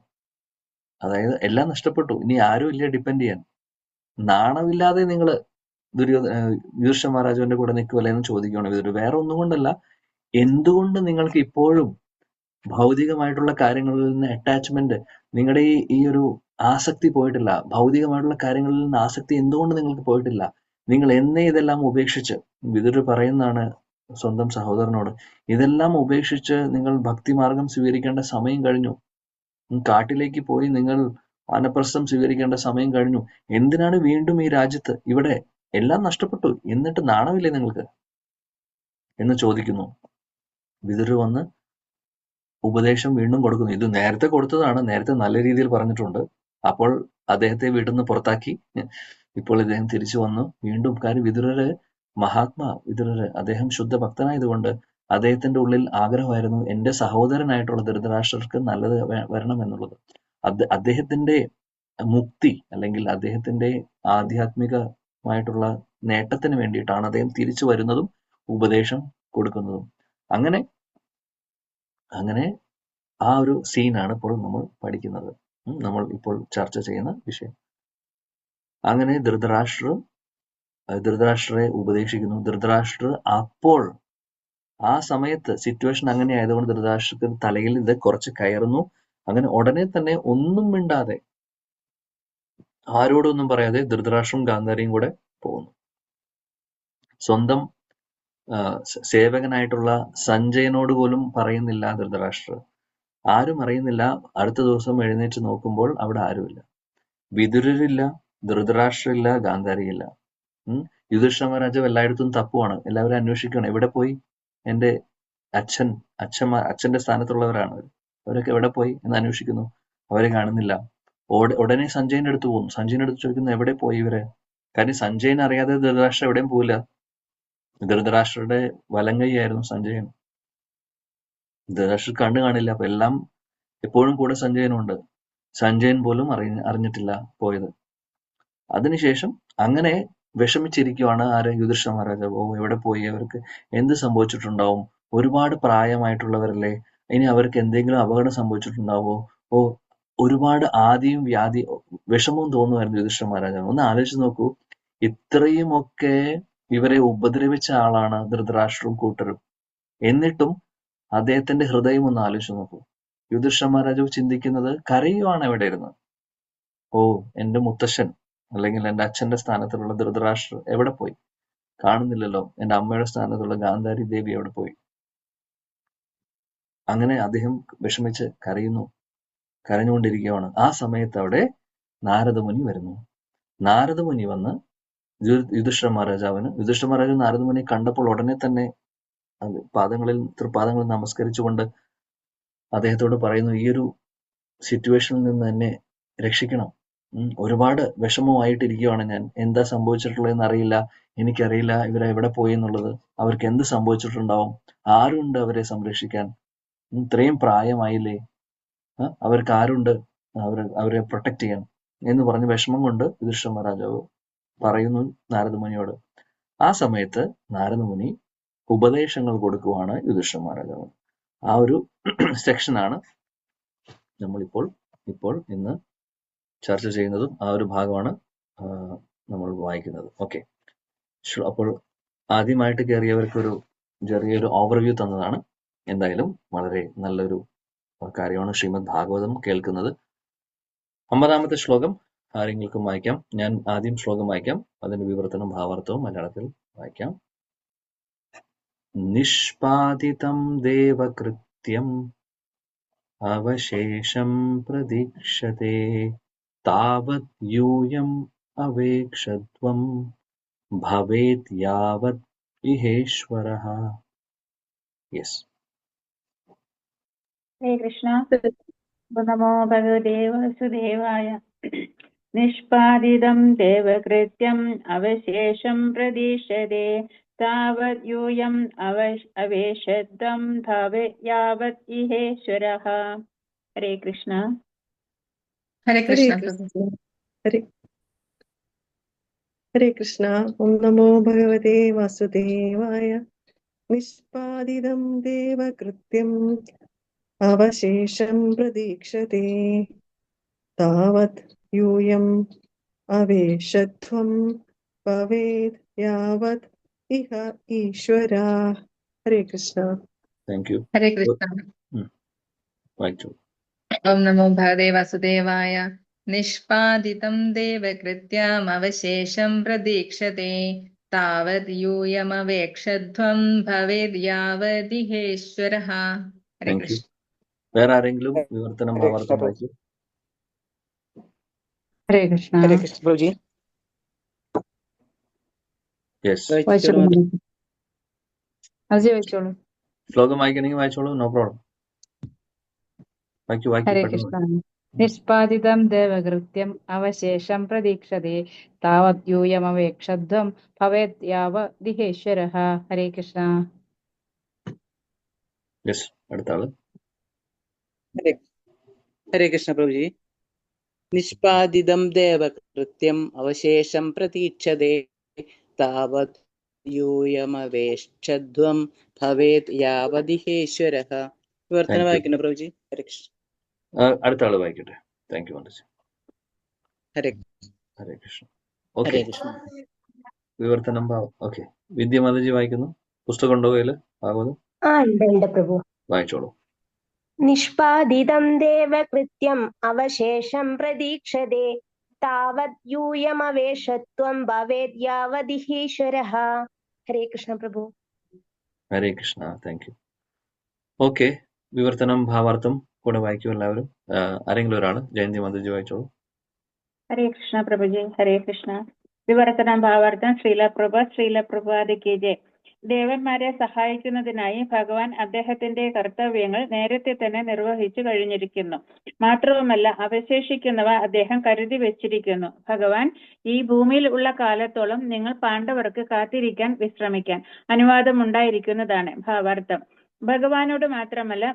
അതായത് എല്ലാം നഷ്ടപ്പെട്ടു, ഇനി ആരും ഇല്ല ഡിപ്പെൻഡ് ചെയ്യാൻ. നാണമില്ലാതെ നിങ്ങൾ യുധിഷ്ഠിര മഹാരാജാവിന്റെ കൂടെ നിൽക്കുമല്ലേ എന്ന് ചോദിക്കുകയാണ് വിതുരർ. വേറെ ഒന്നും കൊണ്ടല്ല, എന്തുകൊണ്ട് നിങ്ങൾക്ക് ഇപ്പോഴും ഭൗതികമായിട്ടുള്ള കാര്യങ്ങളിൽ നിന്ന് അറ്റാച്ച്മെന്റ്, നിങ്ങളുടെ ഈ ഒരു ആസക്തി പോയിട്ടില്ല? ഭൗതികമായിട്ടുള്ള കാര്യങ്ങളിൽ നിന്ന് ആസക്തി എന്തുകൊണ്ട് നിങ്ങൾക്ക് പോയിട്ടില്ല? നിങ്ങൾ എന്നേ ഇതെല്ലാം ഉപേക്ഷിച്ച്, വിതുരർ പറയുന്നതാണ് സ്വന്തം സഹോദരനോട്, ഇതെല്ലാം ഉപേക്ഷിച്ച് നിങ്ങൾ ഭക്തിമാർഗം സ്വീകരിക്കേണ്ട സമയം കഴിഞ്ഞു. കാട്ടിലേക്ക് പോയി നിങ്ങൾ വാനപ്രസ്ഥം സ്വീകരിക്കേണ്ട സമയം കഴിഞ്ഞു. എന്തിനാണ് വീണ്ടും ഈ രാജ്യത്ത്? ഇവിടെ എല്ലാം നഷ്ടപ്പെട്ടു, എന്നിട്ട് നാണമില്ലേ നിങ്ങൾക്ക് എന്ന് ചോദിക്കുന്നു. വിതുരർ വന്ന് ഉപദേശം വീണ്ടും കൊടുക്കുന്നു. ഇത് നേരത്തെ കൊടുത്തതാണ്, നേരത്തെ നല്ല രീതിയിൽ പറഞ്ഞിട്ടുണ്ട്. അപ്പോൾ അദ്ദേഹത്തെ വീട്ടിൽ നിന്ന് പുറത്താക്കി. ഇപ്പോൾ ഇദ്ദേഹം തിരിച്ചു വന്നു വീണ്ടും. കാര്യം വിതുരര് അദ്ദേഹം ശുദ്ധ ഭക്തനായതുകൊണ്ട് അദ്ദേഹത്തിന്റെ ഉള്ളിൽ ആഗ്രഹമായിരുന്നു എന്റെ സഹോദരനായിട്ടുള്ള ധൃതരാഷ്ട്രർക്ക് നല്ലത് വരണം എന്നുള്ളത്. അദ്ദേഹത്തിന്റെ മുക്തി, അല്ലെങ്കിൽ അദ്ദേഹത്തിന്റെ ആധ്യാത്മികമായിട്ടുള്ള നേട്ടത്തിന് വേണ്ടിയിട്ടാണ് അദ്ദേഹം തിരിച്ചു വരുന്നതും ഉപദേശം കൊടുക്കുന്നതും. അങ്ങനെ ആ ഒരു സീനാണ് ഇപ്പോൾ നമ്മൾ പഠിക്കുന്നത്, നമ്മൾ ഇപ്പോൾ ചർച്ച ചെയ്യുന്ന വിഷയം. അങ്ങനെ ധൃതരാഷ്ട്രരെ ഉപദേശിക്കുന്നു. ധൃതരാഷ്ട്ര അപ്പോൾ ആ സമയത്ത് സിറ്റുവേഷൻ അങ്ങനെ ആയതുകൊണ്ട് ധൃതരാഷ്ട്രത്തിന് തലയിൽ ഇത് കുറച്ച് കയറുന്നു. അങ്ങനെ ഉടനെ തന്നെ ഒന്നും മിണ്ടാതെ, ആരോടൊന്നും പറയാതെ ധൃതരാഷ്ട്രവും ഗാന്ധാരിയും കൂടെ പോകുന്നു. സ്വന്തം സേവകനായിട്ടുള്ള സഞ്ജയനോട് പോലും പറയുന്നില്ല ധൃതരാഷ്ട്രർ. ആരും അറിയുന്നില്ല. അടുത്ത ദിവസം എഴുന്നേറ്റ് നോക്കുമ്പോൾ അവിടെ ആരുമില്ല. വിതുരരില്ല, ധൃതരാഷ്ട്രമില്ല, ഗാന്ധാരിയില്ല. യുധിഷ്ഠിര മഹാരാജാവ് എല്ലായിടത്തും തപ്പുവാണ്, എല്ലാവരും അന്വേഷിക്കുകയാണ്, എവിടെ പോയി എന്റെ അച്ഛന്റെ സ്ഥാനത്തുള്ളവരാണ് അവരൊക്കെ എവിടെ പോയി എന്ന് അന്വേഷിക്കുന്നു. അവരെ കാണുന്നില്ല. ഉടനെ സഞ്ജയന്റെ അടുത്ത് പോകുന്നു. സഞ്ജയന്റെ അടുത്ത് ചോദിക്കുന്നു, എവിടെ പോയി ഇവര്? കാര്യം സഞ്ജയൻ അറിയാതെ ധൃതരാഷ്ട്ര എവിടെയും പോവില്ല. ധൃതരാഷ്ട്രയുടെ വലങ്കൈയായിരുന്നു സഞ്ജയൻ. ധൃതരാഷ്ട്ര കണ്ടു കാണില്ല. അപ്പൊ എല്ലാം എപ്പോഴും കൂടെ സഞ്ജയനുണ്ട്. സഞ്ജയൻ പോലും അറിഞ്ഞിട്ടില്ല പോയത്. അതിനുശേഷം അങ്ങനെ വിഷമിച്ചിരിക്കുവാണ് യുധിഷ്ഠിര മഹാരാജാവ്. ഓ, എവിടെ പോയി? അവർക്ക് എന്ത് സംഭവിച്ചിട്ടുണ്ടാവും? ഒരുപാട് പ്രായമായിട്ടുള്ളവരല്ലേ, ഇനി അവർക്ക് എന്തെങ്കിലും അപകടം സംഭവിച്ചിട്ടുണ്ടാവോ? ഓ, ഒരുപാട് ആദിയും വിഷമവും തോന്നുമായിരുന്നു യുധിഷ്ഠിര മഹാരാജാവ്. ഒന്ന് ആലോചിച്ച് നോക്കൂ, ഇത്രയുമൊക്കെ ഇവരെ ഉപദ്രവിച്ച ആളാണ് ധൃതരാഷ്ട്രവും കൂട്ടരും. എന്നിട്ടും അദ്ദേഹത്തിന്റെ ഹൃദയം ഒന്ന് ആലോചിച്ച് നോക്കൂ. യുധിഷ്ഠിര മഹാരാജാവ് ചിന്തിക്കുന്നത്, കരയുവാണ് എവിടെ ഇരുന്ന്. ഓ, എന്റെ മുത്തശ്ശൻ അല്ലെങ്കിൽ എന്റെ അച്ഛന്റെ സ്ഥാനത്തുള്ള ധൃതരാഷ്ട്ര എവിടെ പോയി? കാണുന്നില്ലല്ലോ. എന്റെ അമ്മയുടെ സ്ഥാനത്തുള്ള ഗാന്ധാരി ദേവി എവിടെ പോയി? അങ്ങനെ അദ്ദേഹം വിഷമിച്ച് കരഞ്ഞുകൊണ്ടിരിക്കുകയാണ്. ആ സമയത്ത് അവിടെ നാരദമുനി വരുന്നു. നാരദമുനി വന്ന് യുധിഷ്ഠിര മഹാരാജാവ് നാരദമുനി കണ്ടപ്പോൾ ഉടനെ തന്നെ തൃപ്പാദങ്ങളിൽ നമസ്കരിച്ചുകൊണ്ട് അദ്ദേഹത്തോട് പറയുന്നു, ഈ ഒരു സിറ്റുവേഷനിൽ നിന്ന് എന്നെ രക്ഷിക്കണം. ഒരുപാട് വിഷമമായിട്ടിരിക്കുകയാണ് ഞാൻ. എന്താ സംഭവിച്ചിട്ടുള്ളതെന്ന് അറിയില്ല. എനിക്കറിയില്ല ഇവരെവിടെ പോയി എന്നുള്ളത്. അവർക്ക് എന്ത് സംഭവിച്ചിട്ടുണ്ടാവും? ആരുണ്ട് അവരെ സംരക്ഷിക്കാൻ? ഇത്രയും പ്രായമായില്ലേ, അവർക്ക് ആരുണ്ട് അവരെ പ്രൊട്ടക്ട് ചെയ്യാൻ എന്ന് പറഞ്ഞ് വിഷമം കൊണ്ട് യുധിഷ്ഠിര മഹാരാജാവ് പറയുന്നു നാരദമുനിയോട്. ആ സമയത്ത് നാരദമുനി ഉപദേശങ്ങൾ കൊടുക്കുവാണ് യുധിഷ്ഠിര മഹാരാജാവ്. ആ ഒരു സെക്ഷനാണ് നമ്മളിപ്പോൾ ഇന്ന് ചർച്ച ചെയ്യുന്നതും ആ ഒരു ഭാഗമാണ് നമ്മൾ വായിക്കുന്നത്. ഓക്കെ, അപ്പോൾ ആദ്യമായിട്ട് കയറിയവർക്കൊരു ചെറിയൊരു ഓവർവ്യൂ തന്നതാണ്. എന്തായാലും വളരെ നല്ലൊരു കാര്യമാണ് ശ്രീമദ് ഭാഗവതം കേൾക്കുന്നത്. 50-ാമത്തെ ശ്ലോകം ആരെങ്കിലും വായിക്കാം. ഞാൻ ആദ്യം ശ്ലോകം വായിക്കാം, അതിന്റെ വിവർത്തനം ഭാവാർത്ഥവും മലയാളത്തിൽ വായിക്കാം. നിഷ്പാദിതം ദേവകൃത്യം അവശേഷം പ്രതീക്ഷത്തെ താവത് യൂയം അവേക്ഷത്വം ഭവേത് യാവത് ഇഹേശ്വരഃ. യെസ്. ഹരേ കൃഷ്ണ. നമോ ഭഗവതേ വാസുദേവായ. നിഷ്പാദിതം ദേവകൃത്യം അവശേഷം പ്രതീക്ഷതേ താവത് യൂയം അവേശത്വം ഭവേത് യാവത് ഇഹേശ്വരഃ. ഹരേ കൃഷ്ണ. ഹരേ കൃഷ്ണ. ഹരേ കൃഷ്ണ. ഓം നമോ ഭഗവതേ വാസുദേവായ. നിഷ്പാദിതം ദേവകൃത്യം അവശേഷം പ്രതീക്ഷതേ താവത് യൂയം അവേശത്വം ഭവേത് യാവത് ഇഹ ഈശ്വരാ. ഹരേ കൃഷ്ണ. Thank you. ഹരേ കൃഷ്ണ. വായിച്ചു. ഓം നമോ ഭഗവതേ വാസുദേവായ. നിഷ്പാദിതം ദേവകൃത്യം അവശേഷം പ്രതീക്ഷതേ താവത് യൂയമവേക്ഷധ്വം ഭവേത് യാവദിഹേശ്വരഃ. Hare thank you. കൃഷ്ണ. വേറെ ആരെങ്കിലും വിവർത്തനം ഭാവാർത്ഥം വായിച്ചു? ഹരേ കൃഷ്ണ. ഹരേ കൃഷ്ണ പ്രഭുജി. യെസ്. വായിച്ചോളൂ. ശ്ലോകം വായിക്കണമെങ്കിൽ വായിച്ചോളൂ, നോ പ്രോബ്ലം. ഹരേ കൃഷ്ണ. നിഷ്പാദിതം ദേവകൃത്യം അവശേഷം പ്രതീക്ഷതേ താവത് യൂയമവേക്ഷധ്വം ഭവേത് യാവദിഹേശ്വരഃ. ഹരേ കൃഷ്ണ. യെസ്, അടുത്ത ആള്. ഹരേ കൃഷ്ണ പ്രഭുജി. നിഷ്പാദിതം ദേവകൃത്യം അവശേഷം പ്രതീക്ഷതേ താവത് യൂയമവേക്ഷധ്വം ഭവേത് യാവദിഹേശ്വരഃ. വിവർത്തനം വായിക്കുന്നു പ്രഭുജി. ഹരേ കൃഷ്ണ. അടുത്ത ആള് വായിക്കട്ടെ. Thank you Manasi. Hare Krishna. Okay, വിവർത്തനം ഓക്കെ. വിദ്യമാതജി വായിക്കുന്നു. പുസ്തകം ഉണ്ടോ കയ്യില്? ഭാഗവതം ഉണ്ട് പ്രഭു. വായിച്ചോളൂ. നിഷ്പാദിതം ദേവകൃത്യം അവശേഷം പ്രതീക്ഷതേ താവത് യൂയമവേശത്വം ഭവേത് യാവദിഹീശ്വരഃ. ഹരേ കൃഷ്ണ പ്രഭു. Hare Krishna. Thank you. Okay, വിവർത്തനം ഭാവാർത്ഥം കൂടെ വായിക്കൂ എല്ലാവരും. ആരെങ്കിലും ഒരാള്. ജയന്തി മാതജി വായിച്ചോളൂ. हरे कृष्ण प्रभु जी। हरे कृष्ण. വിവർത്തനം ഭാവാർത്ഥം. ശ്രീല ജെ. ദേവന്മാരെ സഹായിക്കുന്നതിനായി ഭഗവാൻ അദ്ദേഹത്തിന്റെ കർത്തവ്യങ്ങൾ നേരത്തെ തന്നെ നിർവഹിച്ചു കഴിഞ്ഞിരിക്കുന്നു. മാത്രവുമല്ല അവശേഷിക്കുന്നവ അദ്ദേഹം കരുതി വെച്ചിരിക്കുന്നു. ഭഗവാൻ ഈ ഭൂമിയിൽ ഉള്ള കാലത്തോളം നിങ്ങൾ പാണ്ഡവർക്ക് കാത്തിരിക്കാൻ വിശ്രമിക്കാൻ അനുവാദമുണ്ടായിരിക്കുന്നതാണ്. ഭാവാർത്ഥം. ഭഗവാനോട് മാത്രമല്ല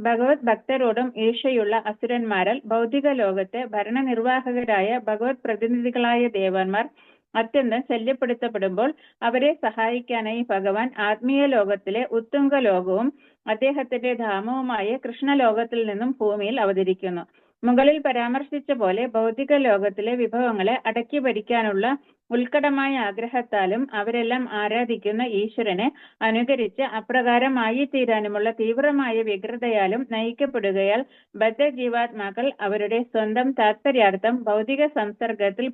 ഭഗവത് ഭക്തരോടും ഈർഷ്യയുള്ള അസുരന്മാരാൽ ഭൗതിക ലോകത്തെ ഭരണനിർവാഹകരായ ഭഗവത് പ്രതിനിധികളായ ദേവന്മാർ അത്യന്തം ശല്യപ്പെടുത്തപ്പെടുമ്പോൾ അവരെ സഹായിക്കാനായി ഭഗവാൻ ആത്മീയ ലോകത്തിലെ ഉത്തുംഗ ലോകവും അദ്ദേഹത്തിന്റെ ധാമവുമായ കൃഷ്ണലോകത്തിൽ നിന്നും ഭൂമിയിൽ അവതരിക്കുന്നു. മുകളിൽ പരാമർശിച്ച പോലെ ഭൗതിക ലോകത്തിലെ വിഭവങ്ങളെ അടക്കി ഭരിക്കാനുള്ള ഉത്കടമായ ആഗ്രഹത്താലും അവരെല്ലാം ആരാധിക്കുന്ന ഈശ്വരനെ അനുകരിച്ച് അപ്രകാരമായി തീരാനുമുള്ള തീവ്രമായ വ്യഗ്രതയാലും നയിക്കപ്പെടുകയാൽ ബദ്ധജീവാത്മാക്കൾ അവരുടെ സ്വന്തം താത്പര്യാർത്ഥം ഭൗതിക സംസർഗത്തിൽ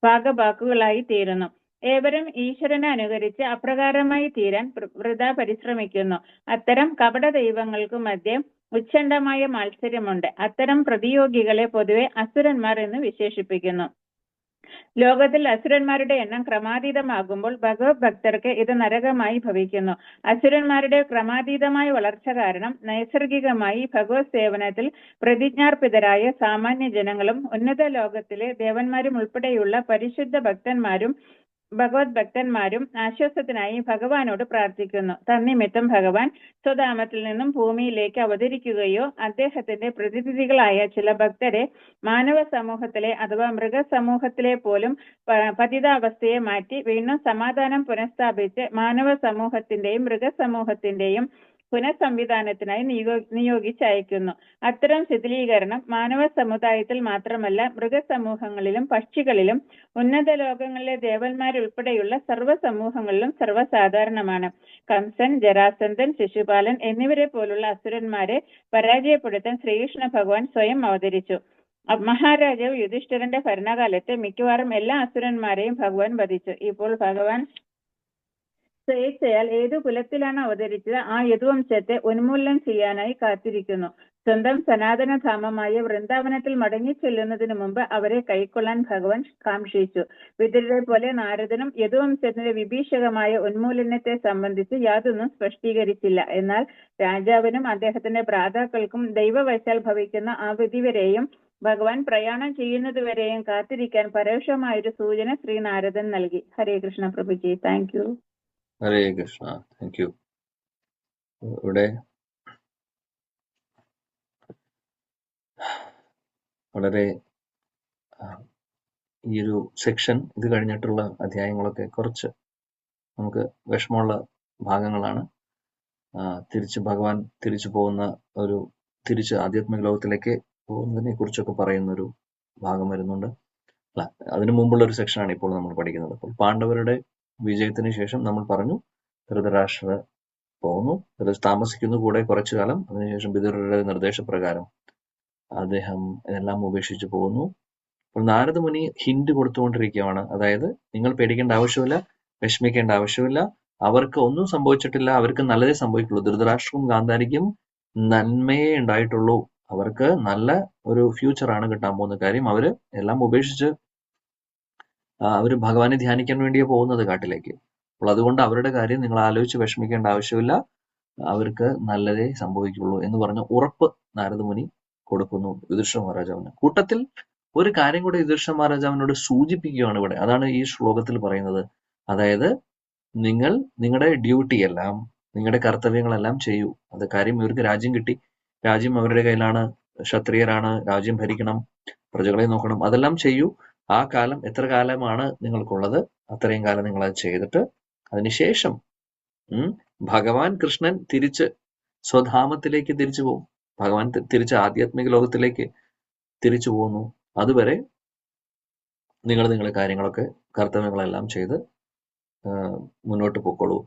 ഭാഗഭാക്കുകളായി തീരുന്നു. ഏവരും ഈശ്വരനെ അനുകരിച്ച് അപ്രകാരമായി തീരാൻ വൃഥാ പരിശ്രമിക്കുന്നു. അത്തരം കപട ദൈവങ്ങൾക്കു മധ്യേ ഉച്ഛണ്ഡമായ മത്സര്യമുണ്ട്. അത്തരം പ്രതിയോഗികളെ പൊതുവെ അസുരന്മാർ എന്ന് വിശേഷിപ്പിക്കുന്നു. ലോകത്തിൽ അസുരന്മാരുടെ എണ്ണം ക്രമാതീതമാകുമ്പോൾ ഭഗവത് ഭക്തർക്ക് ഇത് നരകമായി ഭവിക്കുന്നു. അസുരന്മാരുടെ ക്രമാതീതമായ വളർച്ച കാരണം നൈസർഗികമായി ഭഗവത് സേവനത്തിൽ പ്രതിജ്ഞാർപ്പിതരായ സാമാന്യ ജനങ്ങളും ഉന്നത ലോകത്തിലെ ദേവന്മാരും ഉൾപ്പെടെയുള്ള പരിശുദ്ധ ഭഗവത് ഭക്തന്മാരും ആശ്വാസത്തിനായി ഭഗവാനോട് പ്രാർത്ഥിക്കുന്നു. തന്നിമിത്തം ഭഗവാൻ സ്വധാമത്തിൽ നിന്നും ഭൂമിയിലേക്ക് അവതരിക്കുകയോ അദ്ദേഹത്തിന്റെ പ്രതിനിധികളായ ചില ഭക്തരെ മാനവ സമൂഹത്തിലെ അഥവാ മൃഗസമൂഹത്തിലെ പോലും പതിതാവസ്ഥയെ മാറ്റി വീണ്ടും സമാധാനം പുനഃസ്ഥാപിച്ച് മാനവ സമൂഹത്തിന്റെയും മൃഗസമൂഹത്തിന്റെയും പുനഃസംവിധാനത്തിനായി നിയോഗിച്ചയക്കുന്നു. അത്തരം ശിഥിലീകരണം മാനവ സമുദായത്തിൽ മാത്രമല്ല മൃഗസമൂഹങ്ങളിലും പക്ഷികളിലും ഉന്നത ലോകങ്ങളിലെ ദേവന്മാരുൾപ്പെടെയുള്ള സർവ്വസമൂഹങ്ങളിലും സർവ്വസാധാരണമാണ്. കംസൻ, ജരാസന്ധൻ, ശിശുപാലൻ എന്നിവരെ പോലുള്ള അസുരന്മാരെ പരാജയപ്പെടുത്താൻ ശ്രീകൃഷ്ണ ഭഗവാൻ സ്വയം അവതരിച്ചു. മഹാരാജാവ് യുധിഷ്ഠിരന്റെ ഭരണകാലത്ത് മിക്കവാറും എല്ലാ അസുരന്മാരെയും ഭഗവാൻ വധിച്ചു. ഇപ്പോൾ ഭഗവാൻ സ്വേച്ഛയാൽ ഏതു കുലത്തിലാണ് അവതരിച്ചത് ആ യദുവംശത്തെ ഉന്മൂലനം ചെയ്യാനായി കാത്തിരിക്കുന്നു. സ്വന്തം സനാതനധാമമായ വൃന്ദാവനത്തിൽ മടങ്ങിച്ചെല്ലുന്നതിന് മുമ്പ് അവരെ കൈക്കൊള്ളാൻ ഭഗവാൻ കാംക്ഷിച്ചു. വിതുരരെ പോലെ നാരദനും യദുവംശത്തിന്റെ വിഭീഷകമായ ഉന്മൂലനത്തെ സംബന്ധിച്ച് യാതൊന്നും സ്പഷ്ടീകരിച്ചില്ല. എന്നാൽ രാജാവിനും അദ്ദേഹത്തിന്റെ ഭ്രാതാക്കൾക്കും ദൈവവശാൽ ഭവിക്കുന്ന ആ വിധിവരെയും ഭഗവാൻ പ്രയാണം ചെയ്യുന്നതുവരെയും കാത്തിരിക്കാൻ പരോക്ഷമായൊരു സൂചന ശ്രീ നാരദൻ നൽകി. ഹരേ കൃഷ്ണ പ്രഭുജി. Thank you. Hare Krishna. Thank you. ഇവിടെ വളരെ ഈ ഒരു സെക്ഷൻ, ഇത് കഴിഞ്ഞിട്ടുള്ള അധ്യായങ്ങളൊക്കെ കുറച്ച് നമുക്ക് വിഷമമുള്ള ഭാഗങ്ങളാണ്. ഭഗവാൻ തിരിച്ചു പോകുന്ന തിരിച്ച് ആധ്യാത്മിക ലോകത്തിലേക്ക് പോകുന്നതിനെ കുറിച്ചൊക്കെ പറയുന്നൊരു ഭാഗം വരുന്നുണ്ട്. അതിനു മുമ്പുള്ള ഒരു സെക്ഷനാണ് ഇപ്പോൾ നമ്മൾ പഠിക്കുന്നത്. അപ്പോൾ പാണ്ഡവരുടെ വിജയത്തിന് ശേഷം നമ്മൾ പറഞ്ഞു ധൃതരാഷ്ട്ര പോകുന്നു, താമസിക്കുന്നു കൂടെ കുറച്ചു കാലം. അതിനുശേഷം വിതുരരുടെ നിർദ്ദേശപ്രകാരം അദ്ദേഹം എല്ലാം ഉപേക്ഷിച്ച് പോകുന്നു. അപ്പോൾ നാരദ മുനി ഹിന്റ് കൊടുത്തുകൊണ്ടിരിക്കുകയാണ്. അതായത് നിങ്ങൾ പേടിക്കേണ്ട ആവശ്യമില്ല, വിഷമിക്കേണ്ട ആവശ്യമില്ല, അവർക്ക് ഒന്നും സംഭവിച്ചിട്ടില്ല, അവർക്ക് നല്ലതേ സംഭവിക്കുള്ളൂ. ധൃതരാഷ്ട്രവും ഗാന്ധാരിക്കും നന്മയേ ഉണ്ടായിട്ടുള്ളൂ, അവർക്ക് നല്ല ഒരു ഫ്യൂച്ചറാണ് കിട്ടാൻ പോകുന്ന കാര്യം. അവര് എല്ലാം ഉപേക്ഷിച്ച് അവര് ഭഗവാനെ ധ്യാനിക്കാൻ വേണ്ടിയേ പോകുന്നത് കാട്ടിലേക്ക്. അപ്പോൾ അതുകൊണ്ട് അവരുടെ കാര്യം നിങ്ങൾ ആലോചിച്ച് വിഷമിക്കേണ്ട ആവശ്യമില്ല, അവർക്ക് നല്ലതേ സംഭവിക്കുള്ളൂ എന്ന് പറഞ്ഞ ഉറപ്പ് നാരദമുനി കൊടുക്കുന്നു യുധിഷ്ഠിര മഹാരാജാവിന്. കൂട്ടത്തിൽ ഒരു കാര്യം കൂടെ യുധിഷ്ഠിര മഹാരാജാവിനോട് സൂചിപ്പിക്കുകയാണ് ഇവിടെ. അതാണ് ഈ ശ്ലോകത്തിൽ പറയുന്നത്. അതായത് നിങ്ങൾ നിങ്ങളുടെ ഡ്യൂട്ടി എല്ലാം, നിങ്ങളുടെ കർത്തവ്യങ്ങളെല്ലാം ചെയ്യൂ. അത് കാര്യം ഇവർക്ക് രാജ്യം കിട്ടി, രാജ്യം അവരുടെ കയ്യിലാണ്, ക്ഷത്രിയരാണ്, രാജ്യം ഭരിക്കണം, പ്രജകളെ നോക്കണം, അതെല്ലാം ചെയ്യൂ. ആ കാലം എത്ര കാലമാണ് നിങ്ങൾക്കുള്ളത് അത്രയും കാലം നിങ്ങൾ അത് ചെയ്തിട്ട് അതിനുശേഷം ഭഗവാൻ കൃഷ്ണൻ തിരിച്ച് സ്വധാമത്തിലേക്ക് തിരിച്ചു പോകും. ഭഗവാൻ തിരിച്ച് ആധ്യാത്മിക ലോകത്തിലേക്ക് തിരിച്ചു പോകുന്നു. അതുവരെ നിങ്ങളുടെ കാര്യങ്ങളൊക്കെ കർത്തവ്യങ്ങളെല്ലാം ചെയ്ത് മുന്നോട്ട് പോയിക്കോളൂ.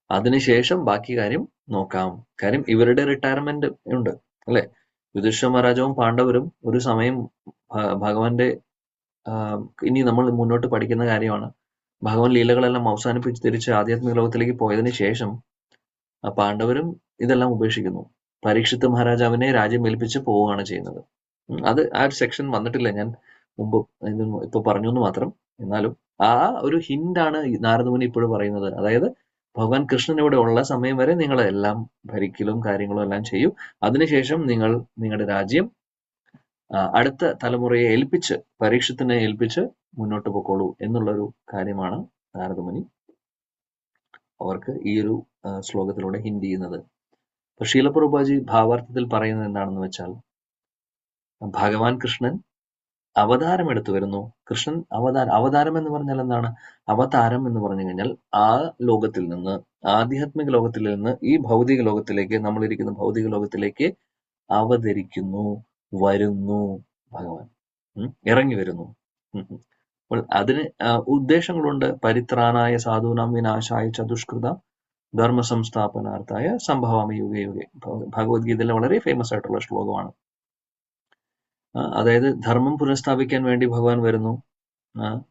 അതിനുശേഷം ബാക്കി കാര്യം നോക്കാം. കാര്യം ഇവരുടെ റിട്ടയർമെന്റ് ഉണ്ട് അല്ലെ. യുധിഷ്ഠിര മഹാരാജാവും പാണ്ഡവരും ഒരു സമയം ഭഗവാന്റെ ഇനി നമ്മൾ മുന്നോട്ട് പഠിക്കുന്ന കാര്യമാണ്. ഭഗവാൻ ലീലകളെല്ലാം അവസാനിപ്പിച്ച് തിരിച്ച് ആധ്യാത്മിക ലോകത്തിലേക്ക് പോയതിനു ശേഷം പാണ്ഡവരും ഇതെല്ലാം ഉപേക്ഷിക്കുന്നു. പരീക്ഷിത്ത് മഹാരാജാവിനെ രാജ്യം ഏൽപ്പിച്ച് പോവുകയാണ് ചെയ്യുന്നത്. അത് ആ ഒരു സെക്ഷൻ വന്നിട്ടില്ല, ഞാൻ മുമ്പ് ഇപ്പൊ പറഞ്ഞു എന്ന് മാത്രം. എന്നാലും ആ ഒരു ഹിന്റാണ് നാരദമുനി ഇപ്പോഴും പറയുന്നത്. അതായത് ഭഗവാൻ കൃഷ്ണൻ ഇവിടെ ഉള്ള സമയം വരെ നിങ്ങൾ എല്ലാം ഭരിക്കലും കാര്യങ്ങളും എല്ലാം ചെയ്യും. അതിനുശേഷം നിങ്ങൾ നിങ്ങളുടെ രാജ്യം അടുത്ത തലമുറയെ ഏൽപ്പിച്ച്, പരീക്ഷത്തിനെ ഏൽപ്പിച്ച് മുന്നോട്ട് പോയിക്കോളൂ എന്നുള്ളൊരു കാര്യമാണ് നാരദമുനി അവർക്ക് ഈ ഒരു ശ്ലോകത്തിലൂടെ ഹിന്റ് ചെയ്യുന്നത്. അപ്പൊ ശീലപ്രഭുപാജി ഭാവാർത്ഥത്തിൽ പറയുന്നത് എന്താണെന്ന് വെച്ചാൽ, ഭഗവാൻ കൃഷ്ണൻ അവതാരം എടുത്തു വരുന്നു. കൃഷ്ണൻ അവതാരം എന്ന് പറഞ്ഞാൽ എന്താണ്? അവതാരം എന്ന് പറഞ്ഞു കഴിഞ്ഞാൽ ആ ലോകത്തിൽ നിന്ന്, ആധ്യാത്മിക ലോകത്തിൽ നിന്ന് ഈ ഭൗതിക ലോകത്തിലേക്ക്, നമ്മളിരിക്കുന്ന ഭൗതിക ലോകത്തിലേക്ക് അവതരിക്കുന്നു, വരുന്നു. ഭഗവാൻ ഇറങ്ങി വരുന്നു. അപ്പോൾ അതിന് ഉദ്ദേശങ്ങളുണ്ട്. പരിത്രാണായ സാധൂനാം വിനാശായ ചതുഷ്കൃത ധർമ്മ സംസ്ഥാപനാർത്ഥായ സംഭവാമി യുഗേ യുഗേ. ഭഗവത്ഗീതയിലെ വളരെ ഫേമസ് ആയിട്ടുള്ള ശ്ലോകമാണ്. അതായത് ധർമ്മം പുനഃസ്ഥാപിക്കാൻ വേണ്ടി ഭഗവാൻ വരുന്നു.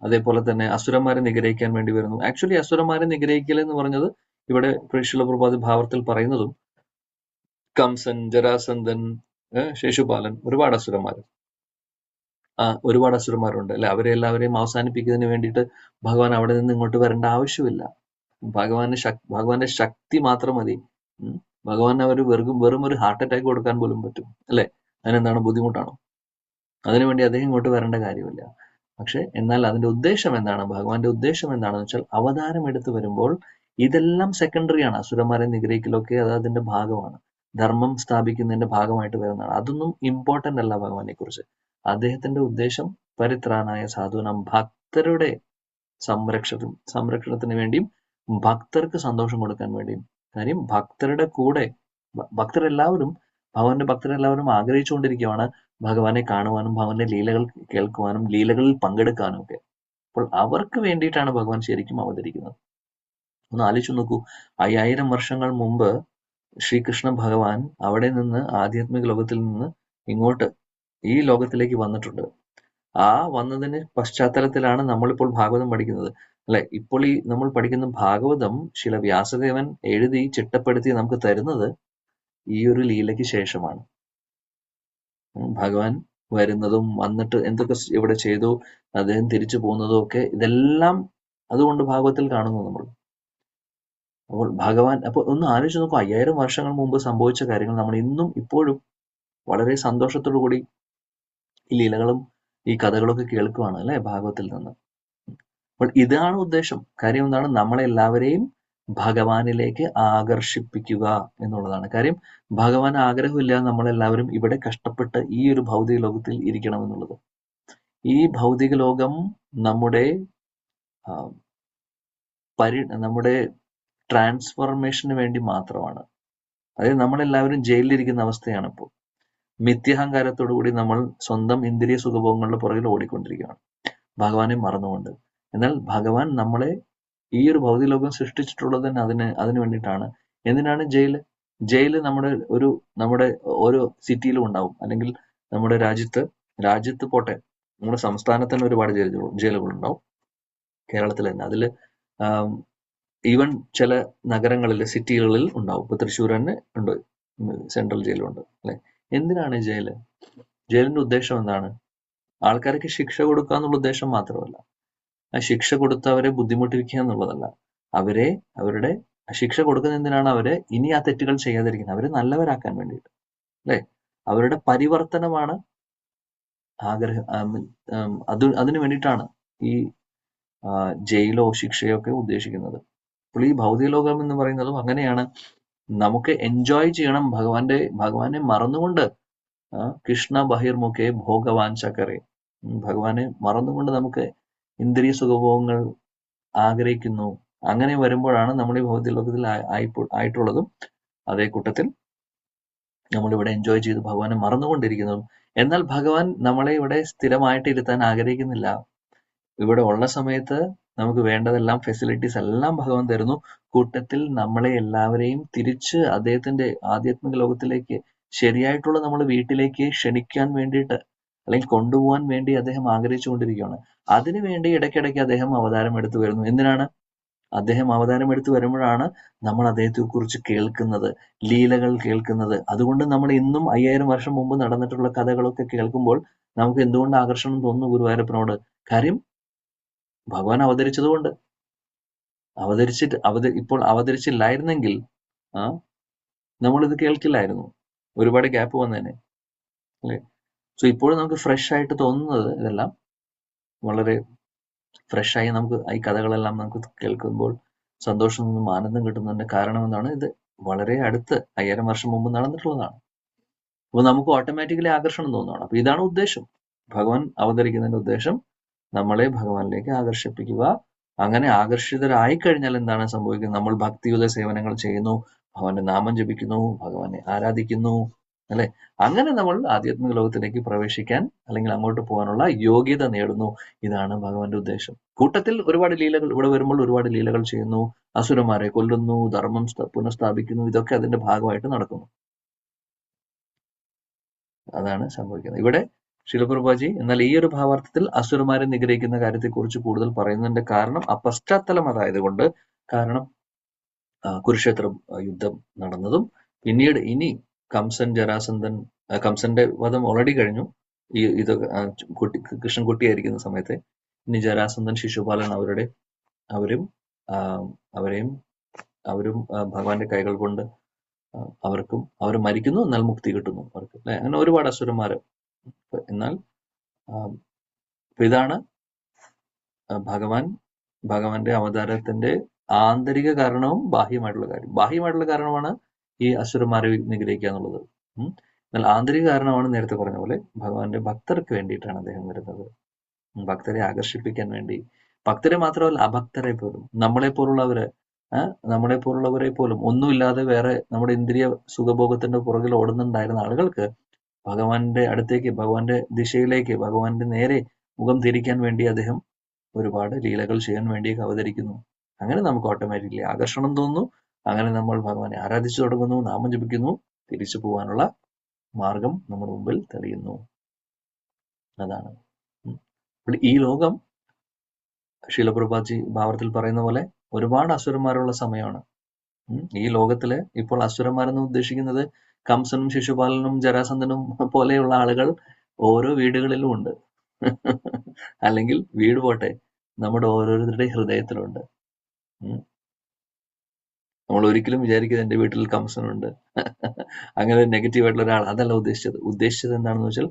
അതേപോലെ തന്നെ അസുരന്മാരെ നിഗ്രഹിക്കാൻ വേണ്ടി വരുന്നു. ആക്ച്വലി അസുരന്മാരെ നിഗ്രഹിക്കൽ എന്ന് പറഞ്ഞത് ഇവിടെ ശീലപ്രഭുപാദി ഭാവത്തിൽ പറയുന്നതും കംസൻ, ജരാസന്ധൻ, ശിശുപാലൻ, ഒരുപാട് അസുരന്മാരുണ്ട് അല്ലെ. അവരെ എല്ലാവരെയും അവസാനിപ്പിക്കുന്നതിന് വേണ്ടിയിട്ട് ഭഗവാൻ അവിടെ നിന്ന് ഇങ്ങോട്ട് വരേണ്ട ആവശ്യമില്ല. ഭഗവാന്റെ ശക്തി മാത്രം മതി. ഭഗവാൻ വെറും ഒരു ഹാർട്ട് അറ്റാക്ക് കൊടുക്കാൻ പോലും പറ്റും അല്ലെ. അതിനെന്താണ്, ബുദ്ധിമുട്ടാണോ? അതിനുവേണ്ടി അദ്ദേഹം ഇങ്ങോട്ട് വരേണ്ട കാര്യമില്ല. പക്ഷെ എന്നാൽ അതിന്റെ ഉദ്ദേശം എന്താണ്? ഭഗവാന്റെ ഉദ്ദേശം എന്താണെന്ന് വെച്ചാൽ, അവതാരം എടുത്തു വരുമ്പോൾ ഇതെല്ലാം സെക്കൻഡറി ആണ്. അസുരന്മാരെ നിഗ്രഹിക്കലൊക്കെ അത് അതിന്റെ ഭാഗമാണ്, ധർമ്മം സ്ഥാപിക്കുന്നതിന്റെ ഭാഗമായിട്ട് വരുന്നതാണ്. അതൊന്നും ഇമ്പോർട്ടന്റ് അല്ല ഭഗവാനെ കുറിച്ച്. അദ്ദേഹത്തിന്റെ ഉദ്ദേശം പരിത്രാണായ സാധൂനാം, ഭക്തരുടെ സംരക്ഷണത്തിന് വേണ്ടിയും ഭക്തർക്ക് സന്തോഷം കൊടുക്കാൻ വേണ്ടിയും. കാര്യം ഭക്തരുടെ കൂടെ ഭഗവാന്റെ ഭക്തരെല്ലാവരും ആഗ്രഹിച്ചുകൊണ്ടിരിക്കുകയാണ് ഭഗവാനെ കാണുവാനും ഭഗവാന്റെ ലീലകൾ കേൾക്കുവാനും ലീലകളിൽ പങ്കെടുക്കാനും ഒക്കെ. അപ്പോൾ അവർക്ക് വേണ്ടിയിട്ടാണ് ഭഗവാൻ ശരിക്കും അവതരിക്കുന്നത്. ഒന്ന് ആലോചിച്ചു നോക്കൂ. 5000 വർഷങ്ങൾ മുമ്പ് ശ്രീകൃഷ്ണ ഭഗവാൻ അവിടെ നിന്ന്, ആധ്യാത്മിക ലോകത്തിൽ നിന്ന് ഇങ്ങോട്ട് ഈ ലോകത്തിലേക്ക് വന്നിട്ടുണ്ട്. ആ വന്നതിന് പശ്ചാത്തലത്തിലാണ് നമ്മളിപ്പോൾ ഭാഗവതം പഠിക്കുന്നത് അല്ലെ. ഇപ്പോൾ ഈ നമ്മൾ പഠിക്കുന്ന ഭാഗവതം ശില വ്യാസദേവൻ എഴുതി ചിട്ടപ്പെടുത്തി നമുക്ക് തരുന്നത് ഈ ഒരു ലീലയ്ക്ക് ശേഷമാണ്. ഭഗവാൻ വരുന്നതും വന്നിട്ട് എന്തൊക്കെ ഇവിടെ ചെയ്തു, അദ്ദേഹം തിരിച്ചു പോകുന്നതും ഒക്കെ, ഇതെല്ലാം അതുകൊണ്ട് ഭാഗവതത്തിൽ കാണുന്നു നമ്മൾ. അപ്പോൾ ഭഗവാൻ, അപ്പോൾ ഒന്ന് ആലോചിച്ച് നോക്കൂ, 5000 വർഷങ്ങൾ മുമ്പ് സംഭവിച്ച കാര്യങ്ങൾ നമ്മൾ ഇന്നും ഇപ്പോഴും വളരെ സന്തോഷത്തോടു കൂടി ഈ ലീലകളും ഈ കഥകളൊക്കെ കേൾക്കുവാണ് അല്ലെ ഭാഗവത്തിൽ നിന്ന്. അപ്പോൾ ഇതാണ് ഉദ്ദേശം. കാര്യം എന്താണ്? നമ്മളെല്ലാവരെയും ഭഗവാനിലേക്ക് ആകർഷിപ്പിക്കുക എന്നുള്ളതാണ് കാര്യം. ഭഗവാൻ ആഗ്രഹമില്ലാതെ നമ്മളെല്ലാവരും ഇവിടെ കഷ്ടപ്പെട്ട് ഈ ഒരു ഭൗതിക ലോകത്തിൽ ഇരിക്കണം എന്നുള്ളത്. ഈ ഭൗതിക ലോകം നമ്മുടെ ട്രാൻസ്ഫോർമേഷന് വേണ്ടി മാത്രമാണ്. അതായത് നമ്മളെല്ലാവരും ജയിലിലിരിക്കുന്ന അവസ്ഥയാണ് ഇപ്പോൾ. മിഥ്യാഹങ്കാരത്തോടു കൂടി നമ്മൾ സ്വന്തം ഇന്ദ്രിയ സുഖഭോഗങ്ങളുടെ പുറകിൽ ഓടിക്കൊണ്ടിരിക്കുകയാണ്, ഭഗവാനെ മറന്നുകൊണ്ട്. എന്നാൽ ഭഗവാൻ നമ്മളെ ഈ ഒരു ഭൗതിക ലോകം സൃഷ്ടിച്ചിട്ടുള്ളത് തന്നെ അതിന് വേണ്ടിയിട്ടാണ്. എന്തിനാണ് ജയില് നമ്മുടെ ഓരോ സിറ്റിയിലും ഉണ്ടാവും. അല്ലെങ്കിൽ നമ്മുടെ രാജ്യത്ത് പോട്ടെ, നമ്മുടെ സംസ്ഥാനത്ത് തന്നെ ഒരുപാട് ജയിലുകൾ ഉണ്ടാവും. കേരളത്തിൽ തന്നെ അതിൽ ഈവൻ ചില നഗരങ്ങളിൽ, സിറ്റികളിൽ ഉണ്ടാവും. ഇപ്പൊ തൃശ്ശൂർ തന്നെ ഉണ്ട്, സെൻട്രൽ ജയിലുണ്ട് അല്ലെ. എന്തിനാണ് ജയിലിന്റെ ഉദ്ദേശം എന്താണ്? ആൾക്കാർക്ക് ശിക്ഷ കൊടുക്കുക എന്നുള്ള ഉദ്ദേശം മാത്രമല്ല. ആ ശിക്ഷ കൊടുത്ത് അവരെ ബുദ്ധിമുട്ടിപ്പിക്കുക എന്നുള്ളതല്ല. അവരുടെ ശിക്ഷ കൊടുക്കുന്ന എന്തിനാണ്? അവരെ ഇനി ആ തെറ്റുകൾ ചെയ്യാതിരിക്കുന്നത്, അവരെ നല്ലവരാക്കാൻ വേണ്ടിയിട്ട് അല്ലെ. അവരുടെ പരിവർത്തനമാണ് ആഗ്രഹം. അതിനു വേണ്ടിയിട്ടാണ് ഈ ജയിലോ ശിക്ഷയോ ഒക്കെ ഉദ്ദേശിക്കുന്നത്. അപ്പോൾ ഈ ഭൗതിക ലോകം എന്ന് പറയുന്നതും അങ്ങനെയാണ്. നമുക്ക് എൻജോയ് ചെയ്യണം ഭഗവാനെ മറന്നുകൊണ്ട്. കൃഷ്ണ ബഹിർമുഖേ ഭോഗവാഞ്ചകരെ, ഭഗവാനെ മറന്നുകൊണ്ട് നമുക്ക് ഇന്ദ്രിയ സുഖഭോഗങ്ങൾ ആഗ്രഹിക്കുന്നു. അങ്ങനെ വരുമ്പോഴാണ് നമ്മൾ ഈ ഭൗതിക ലോകത്തിൽ ആയിട്ടുള്ളതും അതേ കൂട്ടത്തിൽ നമ്മളിവിടെ എൻജോയ് ചെയ്ത് ഭഗവാനെ മറന്നുകൊണ്ടിരിക്കുന്നതും. എന്നാൽ ഭഗവാൻ നമ്മളെ ഇവിടെ സ്ഥിരമായിട്ട് ഇരുത്താൻ ആഗ്രഹിക്കുന്നില്ല. ഇവിടെ ഉള്ള സമയത്ത് നമുക്ക് വേണ്ടതെല്ലാം, ഫെസിലിറ്റീസ് എല്ലാം ഭഗവാൻ തരുന്നു. കൂട്ടത്തിൽ നമ്മളെ എല്ലാവരെയും തിരിച്ച് അദ്ദേഹത്തിന്റെ ആധ്യാത്മിക ലോകത്തിലേക്ക്, ശരിയായിട്ടുള്ള നമ്മുടെ വീട്ടിലേക്ക് ക്ഷണിക്കാൻ വേണ്ടിയിട്ട് അല്ലെങ്കിൽ കൊണ്ടുപോകാൻ വേണ്ടി അദ്ദേഹം ആഗ്രഹിച്ചുകൊണ്ടിരിക്കുകയാണ്. അതിനുവേണ്ടി ഇടയ്ക്കിടയ്ക്ക് അദ്ദേഹം അവതാരം എടുത്തു വരുന്നു. എന്തിനാണ്? അദ്ദേഹം അവതാരം എടുത്തു വരുമ്പോഴാണ് നമ്മൾ അദ്ദേഹത്തെ കുറിച്ച് കേൾക്കുന്നത്, ലീലകൾ കേൾക്കുന്നത്. അതുകൊണ്ട് നമ്മൾ ഇന്നും 5000 വർഷം മുമ്പ് നടന്നിട്ടുള്ള കഥകളൊക്കെ കേൾക്കുമ്പോൾ നമുക്ക് എന്തുകൊണ്ട് ആകർഷണം തോന്നുന്നു ഗുരുവായൂരപ്പനോട്? കാര്യം ഭഗവാൻ അവതരിച്ചതുകൊണ്ട്. ഇപ്പോൾ അവതരിച്ചില്ലായിരുന്നെങ്കിൽ നമ്മളിത് കേൾക്കില്ലായിരുന്നു, ഒരുപാട് ഗ്യാപ്പ് വന്നേനെ, അല്ലേ? സോ ഇപ്പോഴും നമുക്ക് ഫ്രഷ് ആയിട്ട് തോന്നുന്നത് ഇതെല്ലാം വളരെ ഫ്രഷായി നമുക്ക് ഈ കഥകളെല്ലാം നമുക്ക് കേൾക്കുമ്പോൾ സന്തോഷം നിന്നും ആനന്ദം കിട്ടുന്നതിന്റെ കാരണം എന്താണ്? ഇത് വളരെ അടുത്ത് 5000 വർഷം മുമ്പ് നടന്നിട്ടുള്ളതാണ്. അപ്പോൾ നമുക്ക് ഓട്ടോമാറ്റിക്കലി ആകർഷണം തോന്നുകയാണ്. അപ്പൊ ഇതാണ് ഉദ്ദേശം. ഭഗവാൻ അവതരിക്കുന്നതിന്റെ ഉദ്ദേശം നമ്മളെ ഭഗവാനിലേക്ക് ആകർഷിപ്പിക്കുക. അങ്ങനെ ആകർഷിതരായി കഴിഞ്ഞാൽ എന്താണ് സംഭവിക്കുന്നത്? നമ്മൾ ഭക്തിയുത സേവനങ്ങൾ ചെയ്യുന്നു, ഭഗവാന്റെ നാമം ജപിക്കുന്നു, ഭഗവാനെ ആരാധിക്കുന്നു, അല്ലെ? അങ്ങനെ നമ്മൾ ആധ്യാത്മിക ലോകത്തിലേക്ക് പ്രവേശിക്കാൻ അല്ലെങ്കിൽ അങ്ങോട്ട് പോകാനുള്ള യോഗ്യത നേടുന്നു. ഇതാണ് ഭഗവാന്റെ ഉദ്ദേശം. കൂട്ടത്തിൽ ഒരുപാട് ലീലകൾ, ഇവിടെ വരുമ്പോൾ ഒരുപാട് ലീലകൾ ചെയ്യുന്നു, അസുരന്മാരെ കൊല്ലുന്നു, ധർമ്മം പുനഃസ്ഥാപിക്കുന്നു, ഇതൊക്കെ അതിന്റെ ഭാഗമായിട്ട് നടക്കുന്നു. അതാണ് സംഭവിക്കുന്നത് ഇവിടെ. ശിലപ്രഭാജി എന്നാൽ ഈ ഒരു ഭാവാർത്ഥത്തിൽ അസുരന്മാരെ നിഗ്രഹിക്കുന്ന കാര്യത്തെക്കുറിച്ച് കൂടുതൽ പറയുന്നതിന്റെ കാരണം ആ പശ്ചാത്തലം അതായതുകൊണ്ട്. കാരണം കുരുക്ഷേത്ര യുദ്ധം നടന്നതും പിന്നീട് ഇനി കംസന്റെ വധം ഓൾറെഡി കഴിഞ്ഞു. ഇത് കൃഷ്ണൻ കുട്ടിയായിരിക്കുന്ന സമയത്ത് ഇനി ജരാസന്ധൻ, ശിശുപാലൻ അവരും ഭഗവാന്റെ കൈകൾ കൊണ്ട് അവർ മരിക്കുന്നു, എന്നാൽ മുക്തി കിട്ടുന്നു അവർക്ക്, അല്ലെ? അങ്ങനെ ഒരുപാട് അസുരന്മാര്. എന്നാൽ ഇതാണ് ഭഗവാന്റെ അവതാരത്തിന്റെ ആന്തരിക കാരണവും ബാഹ്യമായിട്ടുള്ള കാര്യം. ബാഹ്യമായിട്ടുള്ള കാരണമാണ് ഈ അസുരന്മാരെ നിഗ്രഹിക്കുക എന്നുള്ളത്. എന്നാൽ ആന്തരിക കാരണമാണ് നേരത്തെ പറഞ്ഞ പോലെ ഭഗവാന്റെ ഭക്തർക്ക് വേണ്ടിയിട്ടാണ് അദ്ദേഹം വരുന്നത്. ഭക്തരെ ആകർഷിപ്പിക്കാൻ വേണ്ടി. ഭക്തരെ മാത്രമല്ല, അഭക്തരെ പോലും, നമ്മളെ പോലുള്ളവരെ പോലും ഒന്നുമില്ലാതെ വേറെ നമ്മുടെ ഇന്ദ്രിയ സുഖഭോഗത്തിന്റെ പുറകിൽ ഓടുന്നുണ്ടായിരുന്ന ആളുകൾക്ക് ഭഗവാന്റെ അടുത്തേക്ക്, ഭഗവാന്റെ ദിശയിലേക്ക്, ഭഗവാന്റെ നേരെ മുഖം തിരിക്കാൻ വേണ്ടി അദ്ദേഹം ഒരുപാട് ലീലകൾ ചെയ്യാൻ വേണ്ടിയൊക്കെ അവതരിക്കുന്നു. അങ്ങനെ നമുക്ക് ഓട്ടോമാറ്റിക്കലി ആകർഷണം തോന്നുന്നു. അങ്ങനെ നമ്മൾ ഭഗവാനെ ആരാധിച്ചു തുടങ്ങുന്നു, നാമം ജപിക്കുന്നു, തിരിച്ചു പോകാനുള്ള മാർഗം നമ്മുടെ മുമ്പിൽ തെളിയുന്നു. അതാണ് ഈ ലോകം. ശീലപ്രഭാജി ഭാവത്തിൽ പറയുന്ന പോലെ ഒരുപാട് അസുരന്മാരുള്ള സമയമാണ് ഈ ലോകത്തില്. ഇപ്പോൾ അസുരന്മാരെന്ന് ഉദ്ദേശിക്കുന്നത് കംസനും ശിശുപാലനും ജരാസന്ധനും പോലെയുള്ള ആളുകൾ ഓരോ വീടുകളിലും ഉണ്ട്. അല്ലെങ്കിൽ വീട് പോട്ടെ, നമ്മുടെ ഓരോരുത്തരുടെ ഹൃദയത്തിലുണ്ട്. നമ്മൾ ഒരിക്കലും വിചാരിക്കുന്നത് എന്റെ വീട്ടിൽ കംസനുണ്ട്, അങ്ങനെ നെഗറ്റീവ് ആയിട്ടുള്ള ഒരാൾ, അതല്ല ഉദ്ദേശിച്ചത് എന്താണെന്ന് വെച്ചാൽ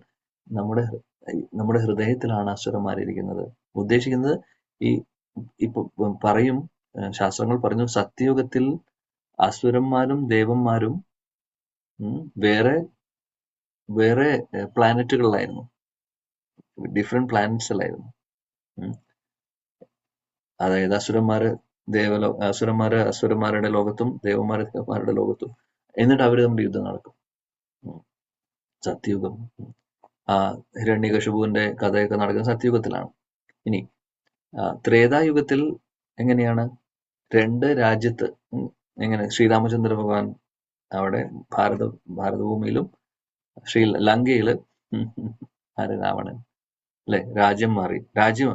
നമ്മുടെ ഹൃദയത്തിലാണ് അസുരന്മാരിയിരിക്കുന്നത്. ഉദ്ദേശിക്കുന്നത് ഇപ്പൊ പറയും, ശാസ്ത്രങ്ങൾ പറഞ്ഞു, സത്യയുഗത്തിൽ അസുരന്മാരും ദേവന്മാരും വേറെ വേറെ പ്ലാനറ്റുകളിലായിരുന്നു, ഡിഫറെന്റ് പ്ലാനറ്റ്സിലായിരുന്നു. അതായത് അസുരന്മാരുടെ ലോകത്തും ദേവന്മാരുടെ ലോകത്തും. എന്നിട്ട് അവര് തമ്മിൽ യുദ്ധം നടക്കും. സത്യയുഗം. ഹിരണ്യകശിപുവിന്റെ കഥയൊക്കെ നടക്കുന്ന സത്യയുഗത്തിലാണ്. ഇനി ത്രേതായുഗത്തിൽ എങ്ങനെയാണ്? രണ്ട് രാജ്യത്ത് എങ്ങനെ ശ്രീരാമചന്ദ്ര ഭഗവാൻ അവിടെ ഭാരതഭൂമിയിലും ലങ്കയില് രാവണൻ, അല്ലെ? രാജ്യം മാറി.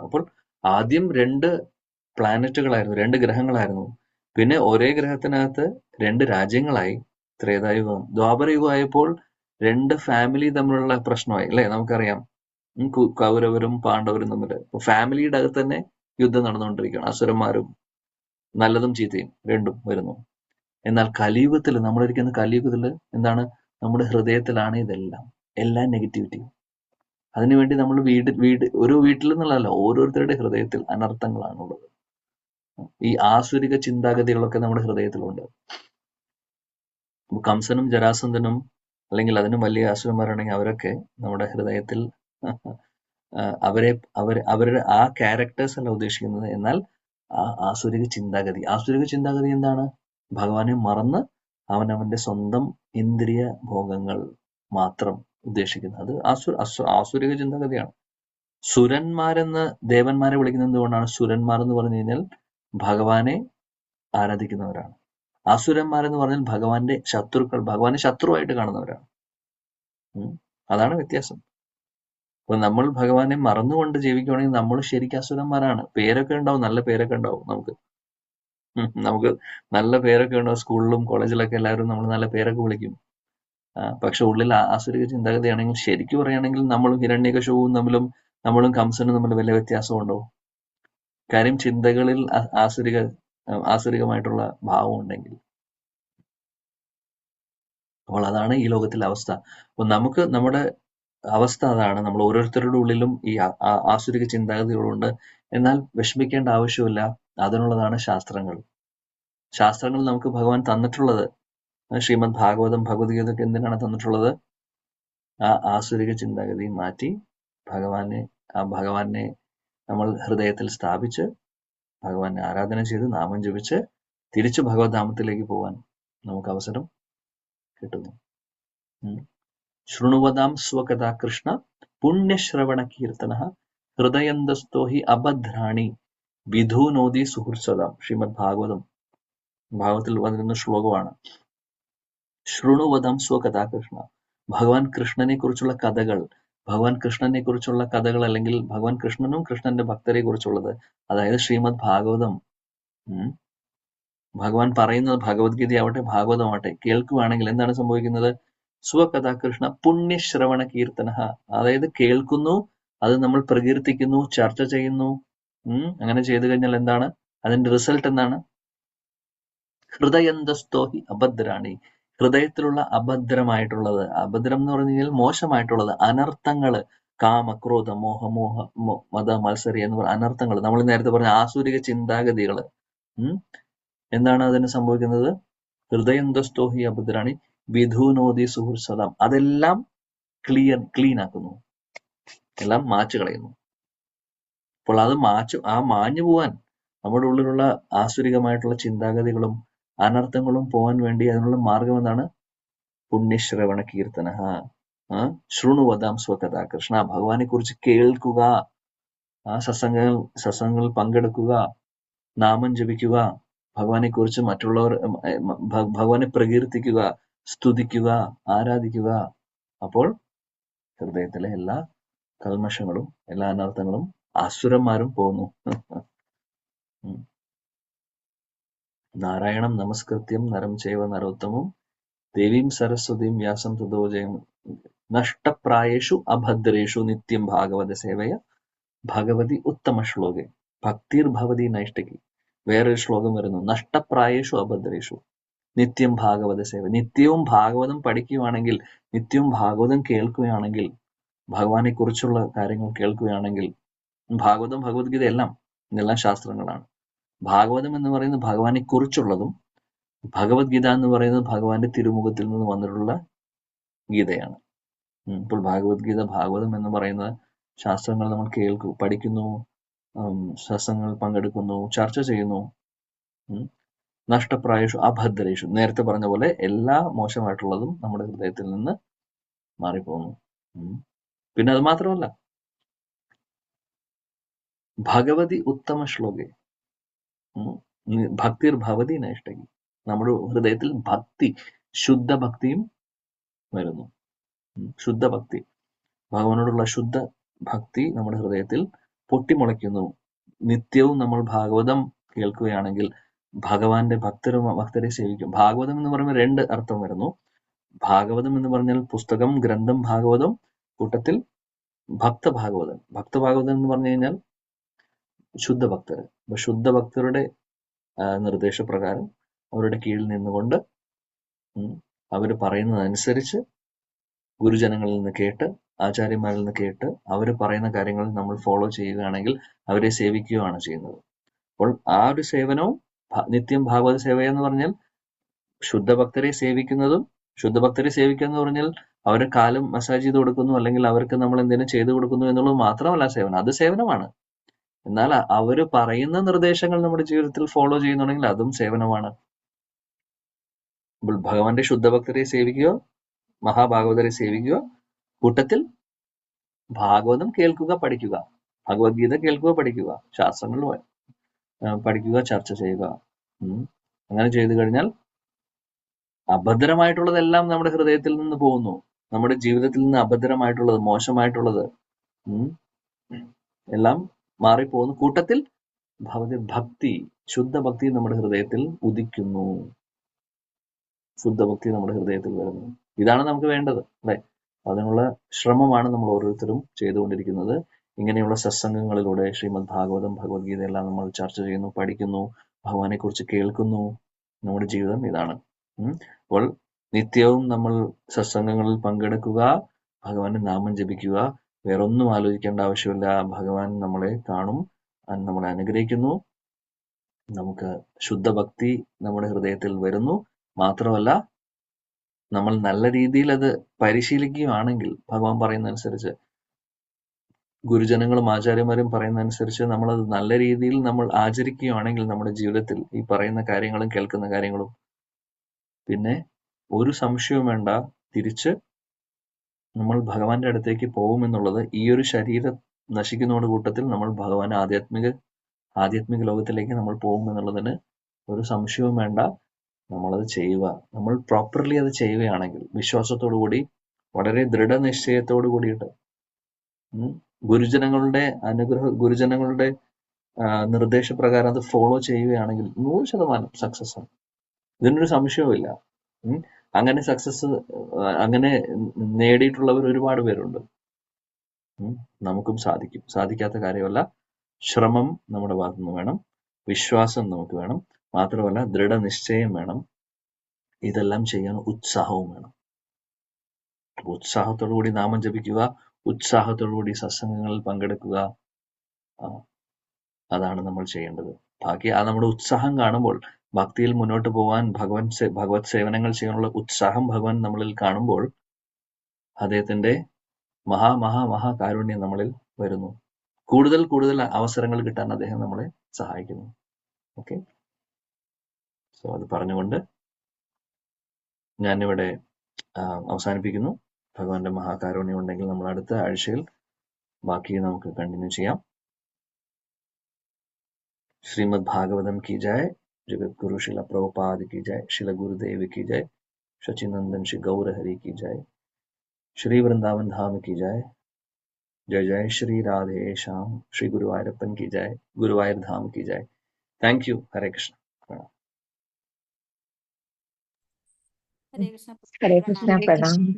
അപ്പോൾ ആദ്യം 2 പ്ലാനറ്റുകളായിരുന്നു, 2 ഗ്രഹങ്ങളായിരുന്നു. പിന്നെ ഒരേ ഗ്രഹത്തിനകത്ത് 2 രാജ്യങ്ങളായി. ത്രേതായുഗം. ദ്വാപരയുഗം ആയപ്പോൾ 2 ഫാമിലി തമ്മിലുള്ള പ്രശ്നമായി, അല്ലെ? നമുക്കറിയാം, കൗരവരും പാണ്ഡവരും തമ്മിൽ. ഇപ്പൊ ഫാമിലിയുടെ അകത്ത് തന്നെ യുദ്ധം നടന്നുകൊണ്ടിരിക്കുകയാണ്. അസുരന്മാരും നല്ലതും ചീത്തയും രണ്ടും വരുന്നു. എന്നാൽ കലിയുഗത്തിൽ, നമ്മളിരിക്കുന്ന കലിയുഗത്തില് എന്താണ്? നമ്മുടെ ഹൃദയത്തിലാണ് എല്ലാം നെഗറ്റിവിറ്റി. അതിനുവേണ്ടി നമ്മൾ ഒരു വീട്ടിൽ നിന്നുള്ളതല്ല, ഓരോരുത്തരുടെ ഹൃദയത്തിൽ അനർത്ഥങ്ങളാണുള്ളത്. ഈ ആസുരിക ചിന്താഗതികളൊക്കെ നമ്മുടെ ഹൃദയത്തിലുണ്ട്. കംസനും ജരാസന്ധനും അല്ലെങ്കിൽ അതിനും വലിയ അസുരന്മാരാണെങ്കിൽ അവരൊക്കെ നമ്മുടെ ഹൃദയത്തിൽ അവരുടെ ആ ക്യാരക്ടേഴ്സ് അല്ല ഉദ്ദേശിക്കുന്നത്. എന്നാൽ ആ ആസുരിക ചിന്താഗതി എന്താണ്? ഭഗവാനെ മറന്ന് അവനവന്റെ സ്വന്തം ഇന്ദ്രിയ ഭോഗങ്ങൾ മാത്രം ഉദ്ദേശിക്കുന്നത്. അത് ആസുരിക ചിന്താഗതിയാണ്. സുരന്മാരെന്ന് ദേവന്മാരെ വിളിക്കുന്നത് എന്തുകൊണ്ടാണ്? സുരന്മാർ എന്ന് പറഞ്ഞു കഴിഞ്ഞാൽ ഭഗവാനെ ആരാധിക്കുന്നവരാണ്. അസുരന്മാരെന്ന് പറഞ്ഞാൽ ഭഗവാന്റെ ശത്രുക്കൾ, ഭഗവാനെ ശത്രുവായിട്ട് കാണുന്നവരാണ്. അതാണ് വ്യത്യാസം. അപ്പൊ നമ്മൾ ഭഗവാനെ മറന്നുകൊണ്ട് ജീവിക്കുകയാണെങ്കിൽ നമ്മൾ ശരിക്കും അസുരന്മാരാണ്. പേരൊക്കെ ഉണ്ടാവും, നല്ല പേരൊക്കെ ഉണ്ടാവും. നമുക്ക് നല്ല പേരൊക്കെ ഉണ്ടാവും. സ്കൂളിലും കോളേജിലൊക്കെ എല്ലാവരും നമ്മൾ നല്ല പേരൊക്കെ വിളിക്കും. പക്ഷെ ഉള്ളിൽ ആസുരിക ചിന്താഗതിയാണെങ്കിൽ ശരിക്കും പറയുകയാണെങ്കിൽ നമ്മളും ഹിരണ്യകശിപുവും തമ്മിലും നമ്മളും കംസനും തമ്മിൽ വലിയ വ്യത്യാസമുണ്ടോ? കാര്യം ചിന്തകളിൽ ആസുരികമായിട്ടുള്ള ഭാവം ഉണ്ടെങ്കിൽ. അപ്പോൾ അതാണ് ഈ ലോകത്തിലെ അവസ്ഥ. അപ്പൊ നമുക്ക് നമ്മുടെ അവസ്ഥ അതാണ്. നമ്മൾ ഓരോരുത്തരുടെ ഉള്ളിലും ഈ ആസുരിക ചിന്താഗതികളുണ്ട്. എന്നാൽ വിഷമിക്കേണ്ട ആവശ്യമില്ല. അതിനുള്ളതാണ് ശാസ്ത്രങ്ങൾ. ശാസ്ത്രങ്ങൾ നമുക്ക് ഭഗവാൻ തന്നിട്ടുള്ളത്, ശ്രീമദ് ഭാഗവതം ഭഗവത്ഗീതയൊക്കെ എന്തിനാണ് തന്നിട്ടുള്ളത്? ആ ആസുരിക ചിന്താഗതി മാറ്റി ഭഗവാനെ നമ്മൾ ഹൃദയത്തിൽ സ്ഥാപിച്ച് ഭഗവാനെ ആരാധന ചെയ്ത് നാമം ജപിച്ച് തിരിച്ചു ഭഗവത്ധാമത്തിലേക്ക് പോകാൻ നമുക്ക് അവസരം കിട്ടുന്നു. ശൃണുവതാം സ്വകഥാ കൃഷ്ണ പുണ്യശ്രവണ കീർത്തന ഹൃദയന്തസ്ഥോ ഹി അഭദ്രാണി വിധൂനോദി സുഹൃത്സദാം. ശ്രീമദ് ഭാഗവതത്തിൽ വന്നിരുന്ന ശ്ലോകമാണ്. ശൃണുവതാം സ്വകഥാ കൃഷ്ണ. ഭഗവാൻ കൃഷ്ണനെ കുറിച്ചുള്ള കഥകൾ അല്ലെങ്കിൽ ഭഗവാൻ കൃഷ്ണനും കൃഷ്ണന്റെ ഭക്തരെ കുറിച്ചുള്ളത്, അതായത് ശ്രീമദ് ഭാഗവതം, ഭഗവാൻ പറയുന്നത് ഭഗവത്ഗീതയാവട്ടെ ഭാഗവതമാവട്ടെ കേൾക്കുകയാണെങ്കിൽ എന്താണ് സംഭവിക്കുന്നത്? സ്വകഥാ കൃഷ്ണ പുണ്യശ്രവണ കീർത്തന. അതായത് കേൾക്കുന്നു, അത് നമ്മൾ പ്രകീർത്തിക്കുന്നു, ചർച്ച ചെയ്യുന്നു. അങ്ങനെ ചെയ്തു കഴിഞ്ഞാൽ എന്താണ് അതിന്റെ റിസൾട്ട്? എന്താണ്? ഹൃദയന്തസ്ഥോഹി അഭദ്രാണി. ഹൃദയത്തിലുള്ള അഭദ്രമായിട്ടുള്ളത്, അഭദ്രം എന്ന് പറഞ്ഞു കഴിഞ്ഞാൽ മോശമായിട്ടുള്ളത്, അനർത്ഥങ്ങള്, കാമ ക്രോധ മത മത്സരി എന്ന് പറഞ്ഞ അനർത്ഥങ്ങൾ, നമ്മൾ നേരത്തെ പറഞ്ഞ ആസുരിക ചിന്താഗതികള്, എന്താണ് അതിന് സംഭവിക്കുന്നത്? ഹൃദയന്തസ്ഥോഹി അഭദ്രാണി വിധൂനോദി സുഹൃത്സദം. അതെല്ലാം ക്ലീൻ ആക്കുന്നു, എല്ലാം മാച്ചു കളയുന്നു. അപ്പോൾ അത് മാഞ്ഞു പോവാൻ, നമ്മുടെ ഉള്ളിലുള്ള ആസുരികമായിട്ടുള്ള ചിന്താഗതികളും അനർത്ഥങ്ങളും പോകാൻ വേണ്ടി അതിനുള്ള മാർഗം എന്താണ്? പുണ്യശ്രവണ കീർത്തന. ശൃണുവതാം സ്വകഥാ കൃഷ്ണ. ഭഗവാനെ കുറിച്ച് കേൾക്കുക, സത്സംഗങ്ങളിൽ പങ്കെടുക്കുക, നാമം ജപിക്കുക, ഭഗവാനെ കുറിച്ച് ഭഗവാനെ പ്രകീർത്തിക്കുക, സ്തുതിക്കുക, ആരാധിക്കുക. അപ്പോൾ ഹൃദയത്തിലെ എല്ലാ കൽമഷങ്ങളും എല്ലാ അനർത്ഥങ്ങളും അസുരന്മാരും പോകുന്നു. നാരായണം നമസ്കൃത്യം നരം ചൈവ നരോത്തമം ദേവീം സരസ്വതീം വ്യാസം തതോ ജയം നഷ്ടപ്രായേഷു അഭദ്രേഷു നിത്യം ഭാഗവത സേവയ ഭഗവതി ഉത്തമ ശ്ലോകെ ഭക്തിർ ഭവതി നൈഷ്ടകി. വേറൊരു ശ്ലോകം വരുന്നു, നഷ്ടപ്രായേഷു അഭദ്രേഷു നിത്യം ഭാഗവത സേവ. നിത്യവും ഭാഗവതം പഠിക്കുകയാണെങ്കിൽ, നിത്യവും ഭാഗവതം കേൾക്കുകയാണെങ്കിൽ, ഭഗവാനെ കുറിച്ചുള്ള കാര്യങ്ങൾ കേൾക്കുകയാണെങ്കിൽ, ഭാഗവതം ഭഗവത്ഗീത ഇതെല്ലാം ശാസ്ത്രങ്ങളാണ്. ഭാഗവതം എന്ന് പറയുന്നത് ഭഗവാനെ കുറിച്ചുള്ളതും, ഭഗവത്ഗീത എന്ന് പറയുന്നത് ഭഗവാന്റെ തിരുമുഖത്തിൽ നിന്ന് വന്നിട്ടുള്ള ഗീതയാണ്. ഇപ്പോൾ ഭഗവത്ഗീത ഭാഗവതം എന്ന് പറയുന്ന ശാസ്ത്രങ്ങൾ നമ്മൾ പഠിക്കുന്നു, സത്സംഗങ്ങളിൽ പങ്കെടുക്കുന്നു, ചർച്ച ചെയ്യുന്നു. നഷ്ടപ്രായേഷു അഭദ്രേഷു, നേരത്തെ പറഞ്ഞ പോലെ എല്ലാ മോശമായിട്ടുള്ളതും നമ്മുടെ ഹൃദയത്തിൽ നിന്ന് മാറിപ്പോകുന്നു. പിന്നെ അത് മാത്രമല്ല, ഭഗവതി ഉത്തമ ശ്ലോകെ ഭക്തിർ ഭവതി നൈഷ്ടകി. നമ്മുടെ ഹൃദയത്തിൽ ശുദ്ധ ഭക്തിയും വരുന്നു. ശുദ്ധ ഭക്തി, ഭഗവാനോടുള്ള ശുദ്ധ ഭക്തി നമ്മുടെ ഹൃദയത്തിൽ പൊട്ടിമുളയ്ക്കുന്നു. നിത്യവും നമ്മൾ ഭാഗവതം കേൾക്കുകയാണെങ്കിൽ ഭഗവാന്റെ ഭക്തരെ സേവിക്കും. ഭാഗവതം എന്ന് പറയുമ്പോൾ 2 അർത്ഥം വരുന്നു. ഭാഗവതം എന്ന് പറഞ്ഞാൽ പുസ്തകം, ഗ്രന്ഥം, ഭാഗവതം, കൂട്ടത്തിൽ ഭക്തഭാഗവതൻ. ഭക്തഭാഗവതൻ എന്ന് പറഞ്ഞു കഴിഞ്ഞാൽ ശുദ്ധഭക്തർ. അപ്പൊ ശുദ്ധഭക്തരുടെ നിർദ്ദേശപ്രകാരം അവരുടെ കീഴിൽ നിന്നുകൊണ്ട് അവർ പറയുന്നതനുസരിച്ച് ഗുരുജനങ്ങളിൽ നിന്ന് കേട്ട്, ആചാര്യന്മാരിൽ നിന്ന് കേട്ട്, അവർ പറയുന്ന കാര്യങ്ങൾ നമ്മൾ ഫോളോ ചെയ്യുകയാണെങ്കിൽ അവരെ സേവിക്കുകയാണ് ചെയ്യുന്നത്. അപ്പോൾ ആ ഒരു സേവനവും നിത്യം ഭാഗവത സേവ എന്ന് പറഞ്ഞാൽ ശുദ്ധഭക്തരെ സേവിക്കുന്നതും, ശുദ്ധഭക്തരെ സേവിക്കുക എന്ന് പറഞ്ഞാൽ അവരെ കാലം മസാജ് ചെയ്ത് കൊടുക്കുന്നു, അല്ലെങ്കിൽ അവർക്ക് നമ്മൾ എന്തെങ്കിലും ചെയ്തു കൊടുക്കുന്നു എന്നുള്ളത് മാത്രമല്ല സേവനം. അത് സേവനമാണ്. എന്നാൽ അവർ പറയുന്ന നിർദ്ദേശങ്ങൾ നമ്മുടെ ജീവിതത്തിൽ ഫോളോ ചെയ്യുന്നുണ്ടെങ്കിൽ അതും സേവനമാണ്. ഭഗവാന്റെ ശുദ്ധഭക്തരെ സേവിക്കുക, മഹാഭാഗവതരെ സേവിക്കുക, കൂട്ടത്തിൽ ഭാഗവതം കേൾക്കുക, പഠിക്കുക, ഭഗവത്ഗീത കേൾക്കുക, പഠിക്കുക, ശാസ്ത്രങ്ങൾ പഠിക്കുക, ചർച്ച ചെയ്യുക. അങ്ങനെ ചെയ്തു കഴിഞ്ഞാൽ അഭദ്രമായിട്ടുള്ളതെല്ലാം നമ്മുടെ ഹൃദയത്തിൽ നിന്ന് പോകുന്നു. നമ്മുടെ ജീവിതത്തിൽ നിന്ന് അഭദ്രമായിട്ടുള്ളത്, മോശമായിട്ടുള്ളത് എല്ലാം മാറിപ്പോകുന്നു. കൂട്ടത്തിൽ ഭക്തി, ശുദ്ധഭക്തി നമ്മുടെ ഹൃദയത്തിൽ ഉദിക്കുന്നു. ശുദ്ധഭക്തി നമ്മുടെ ഹൃദയത്തിൽ വരുന്നു. ഇതാണ് നമുക്ക് വേണ്ടത് അല്ലെ? അതിനുള്ള ശ്രമമാണ് നമ്മൾ ഓരോരുത്തരും ചെയ്തുകൊണ്ടിരിക്കുന്നത്. ഇങ്ങനെയുള്ള സത്സംഗങ്ങളിലൂടെ ശ്രീമദ് ഭാഗവതം, ഭഗവത്ഗീത എല്ലാം നമ്മൾ ചർച്ച ചെയ്യുന്നു, പഠിക്കുന്നു, ഭഗവാനെ കുറിച്ച് കേൾക്കുന്നു. നമ്മുടെ ജീവിതം ഇതാണ്. അപ്പോൾ നിത്യവും നമ്മൾ സത്സംഗങ്ങളിൽ പങ്കെടുക്കുക, ഭഗവാന്റെ നാമം ജപിക്കുക, വേറൊന്നും ആലോചിക്കേണ്ട ആവശ്യമില്ല. ഭഗവാൻ നമ്മളെ കാണും, നമ്മളെ അനുഗ്രഹിക്കുന്നു, നമുക്ക് ശുദ്ധഭക്തി നമ്മുടെ ഹൃദയത്തിൽ വരുന്നു. മാത്രമല്ല, നമ്മൾ നല്ല രീതിയിൽ അത് പരിശീലിക്കുകയാണെങ്കിൽ, ഭഗവാൻ പറയുന്നതനുസരിച്ച്, ഗുരുജനങ്ങളും ആചാര്യന്മാരും പറയുന്നതനുസരിച്ച് നമ്മളത് നല്ല രീതിയിൽ നമ്മൾ ആചരിക്കുകയാണെങ്കിൽ നമ്മുടെ ജീവിതത്തിൽ ഈ പറയുന്ന കാര്യങ്ങളും കേൾക്കുന്ന കാര്യങ്ങളും, പിന്നെ ഒരു സംശയവും വേണ്ട, തിരിച്ച് നമ്മൾ ഭഗവാന്റെ അടുത്തേക്ക് പോകുമെന്നുള്ളത്, ഈ ഒരു ശരീരം നശിക്കുന്നതോട് കൂട്ടത്തിൽ നമ്മൾ ഭഗവാൻ ആധ്യാത്മിക ലോകത്തിലേക്ക് നമ്മൾ പോകുമെന്നുള്ളതിന് ഒരു സംശയവും വേണ്ട. നമ്മളത് ചെയ്യുക. നമ്മൾ പ്രോപ്പർലി അത് ചെയ്യുകയാണെങ്കിൽ, വിശ്വാസത്തോടു കൂടി, വളരെ ദൃഢനിശ്ചയത്തോടു കൂടിയിട്ട്, ഗുരുജനങ്ങളുടെ ഗുരുജനങ്ങളുടെ നിർദ്ദേശപ്രകാരം അത് ഫോളോ ചെയ്യുകയാണെങ്കിൽ 100% സക്സസ് ആണ്. ഇതിനൊരു സംശയവുമില്ല. അങ്ങനെ അങ്ങനെ നേടിയിട്ടുള്ളവർ ഒരുപാട് പേരുണ്ട്. നമുക്കും സാധിക്കും. സാധിക്കാത്ത കാര്യമല്ല. ശ്രമം നമ്മുടെ ഭാഗത്തുനിന്ന് വേണം, വിശ്വാസം നമുക്ക് വേണം, മാത്രമല്ല ദൃഢനിശ്ചയം വേണം. ഇതെല്ലാം ചെയ്യാൻ ഉത്സാഹവും വേണം. ഉത്സാഹത്തോടു കൂടി നാമം ജപിക്കുക, ഉത്സാഹത്തോടു കൂടി സത്സംഗങ്ങളിൽ പങ്കെടുക്കുക. അതാണ് നമ്മൾ ചെയ്യേണ്ടത്. ബാക്കി നമ്മുടെ ഉത്സാഹം കാണുമ്പോൾ, ഭക്തിയിൽ മുന്നോട്ട് പോകാൻ, ഭഗവത് സേവനങ്ങൾ ചെയ്യാനുള്ള ഉത്സാഹം ഭഗവാൻ നമ്മളിൽ കാണുമ്പോൾ, അദ്ദേഹത്തിന്റെ മഹാകാരുണ്യം നമ്മളിൽ വരുന്നു. കൂടുതൽ അവസരങ്ങൾ കിട്ടാൻ അദ്ദേഹം നമ്മളെ സഹായിക്കുന്നു. ഓക്കെ, സോ അത് പറഞ്ഞുകൊണ്ട് ഞാനിവിടെ അവസാനിപ്പിക്കുന്നു. ഭഗവാന്റെ മഹാകാരുണ്യം ഉണ്ടെങ്കിൽ നമ്മൾ അടുത്ത ആഴ്ചയിൽ ബാക്കി നമുക്ക് കണ്ടിന്യൂ ചെയ്യാം. ശ്രീമദ് ഭാഗവതം की जय, जगत गुरु शिला प्रभुपाद की जय, शिला गुरुदेव की जय, शचिनंदन श्री गौर हरि की जय, श्री वृंदावन धाम की जय, जय जय श्री राधे श्याम, श्री गुरुवायूरप्पन की जय, गुरुवायूर धाम की जय. Thank you. हरे कृष्ण. हरे कृष्ण हरे कृष्ण, प्रणाम.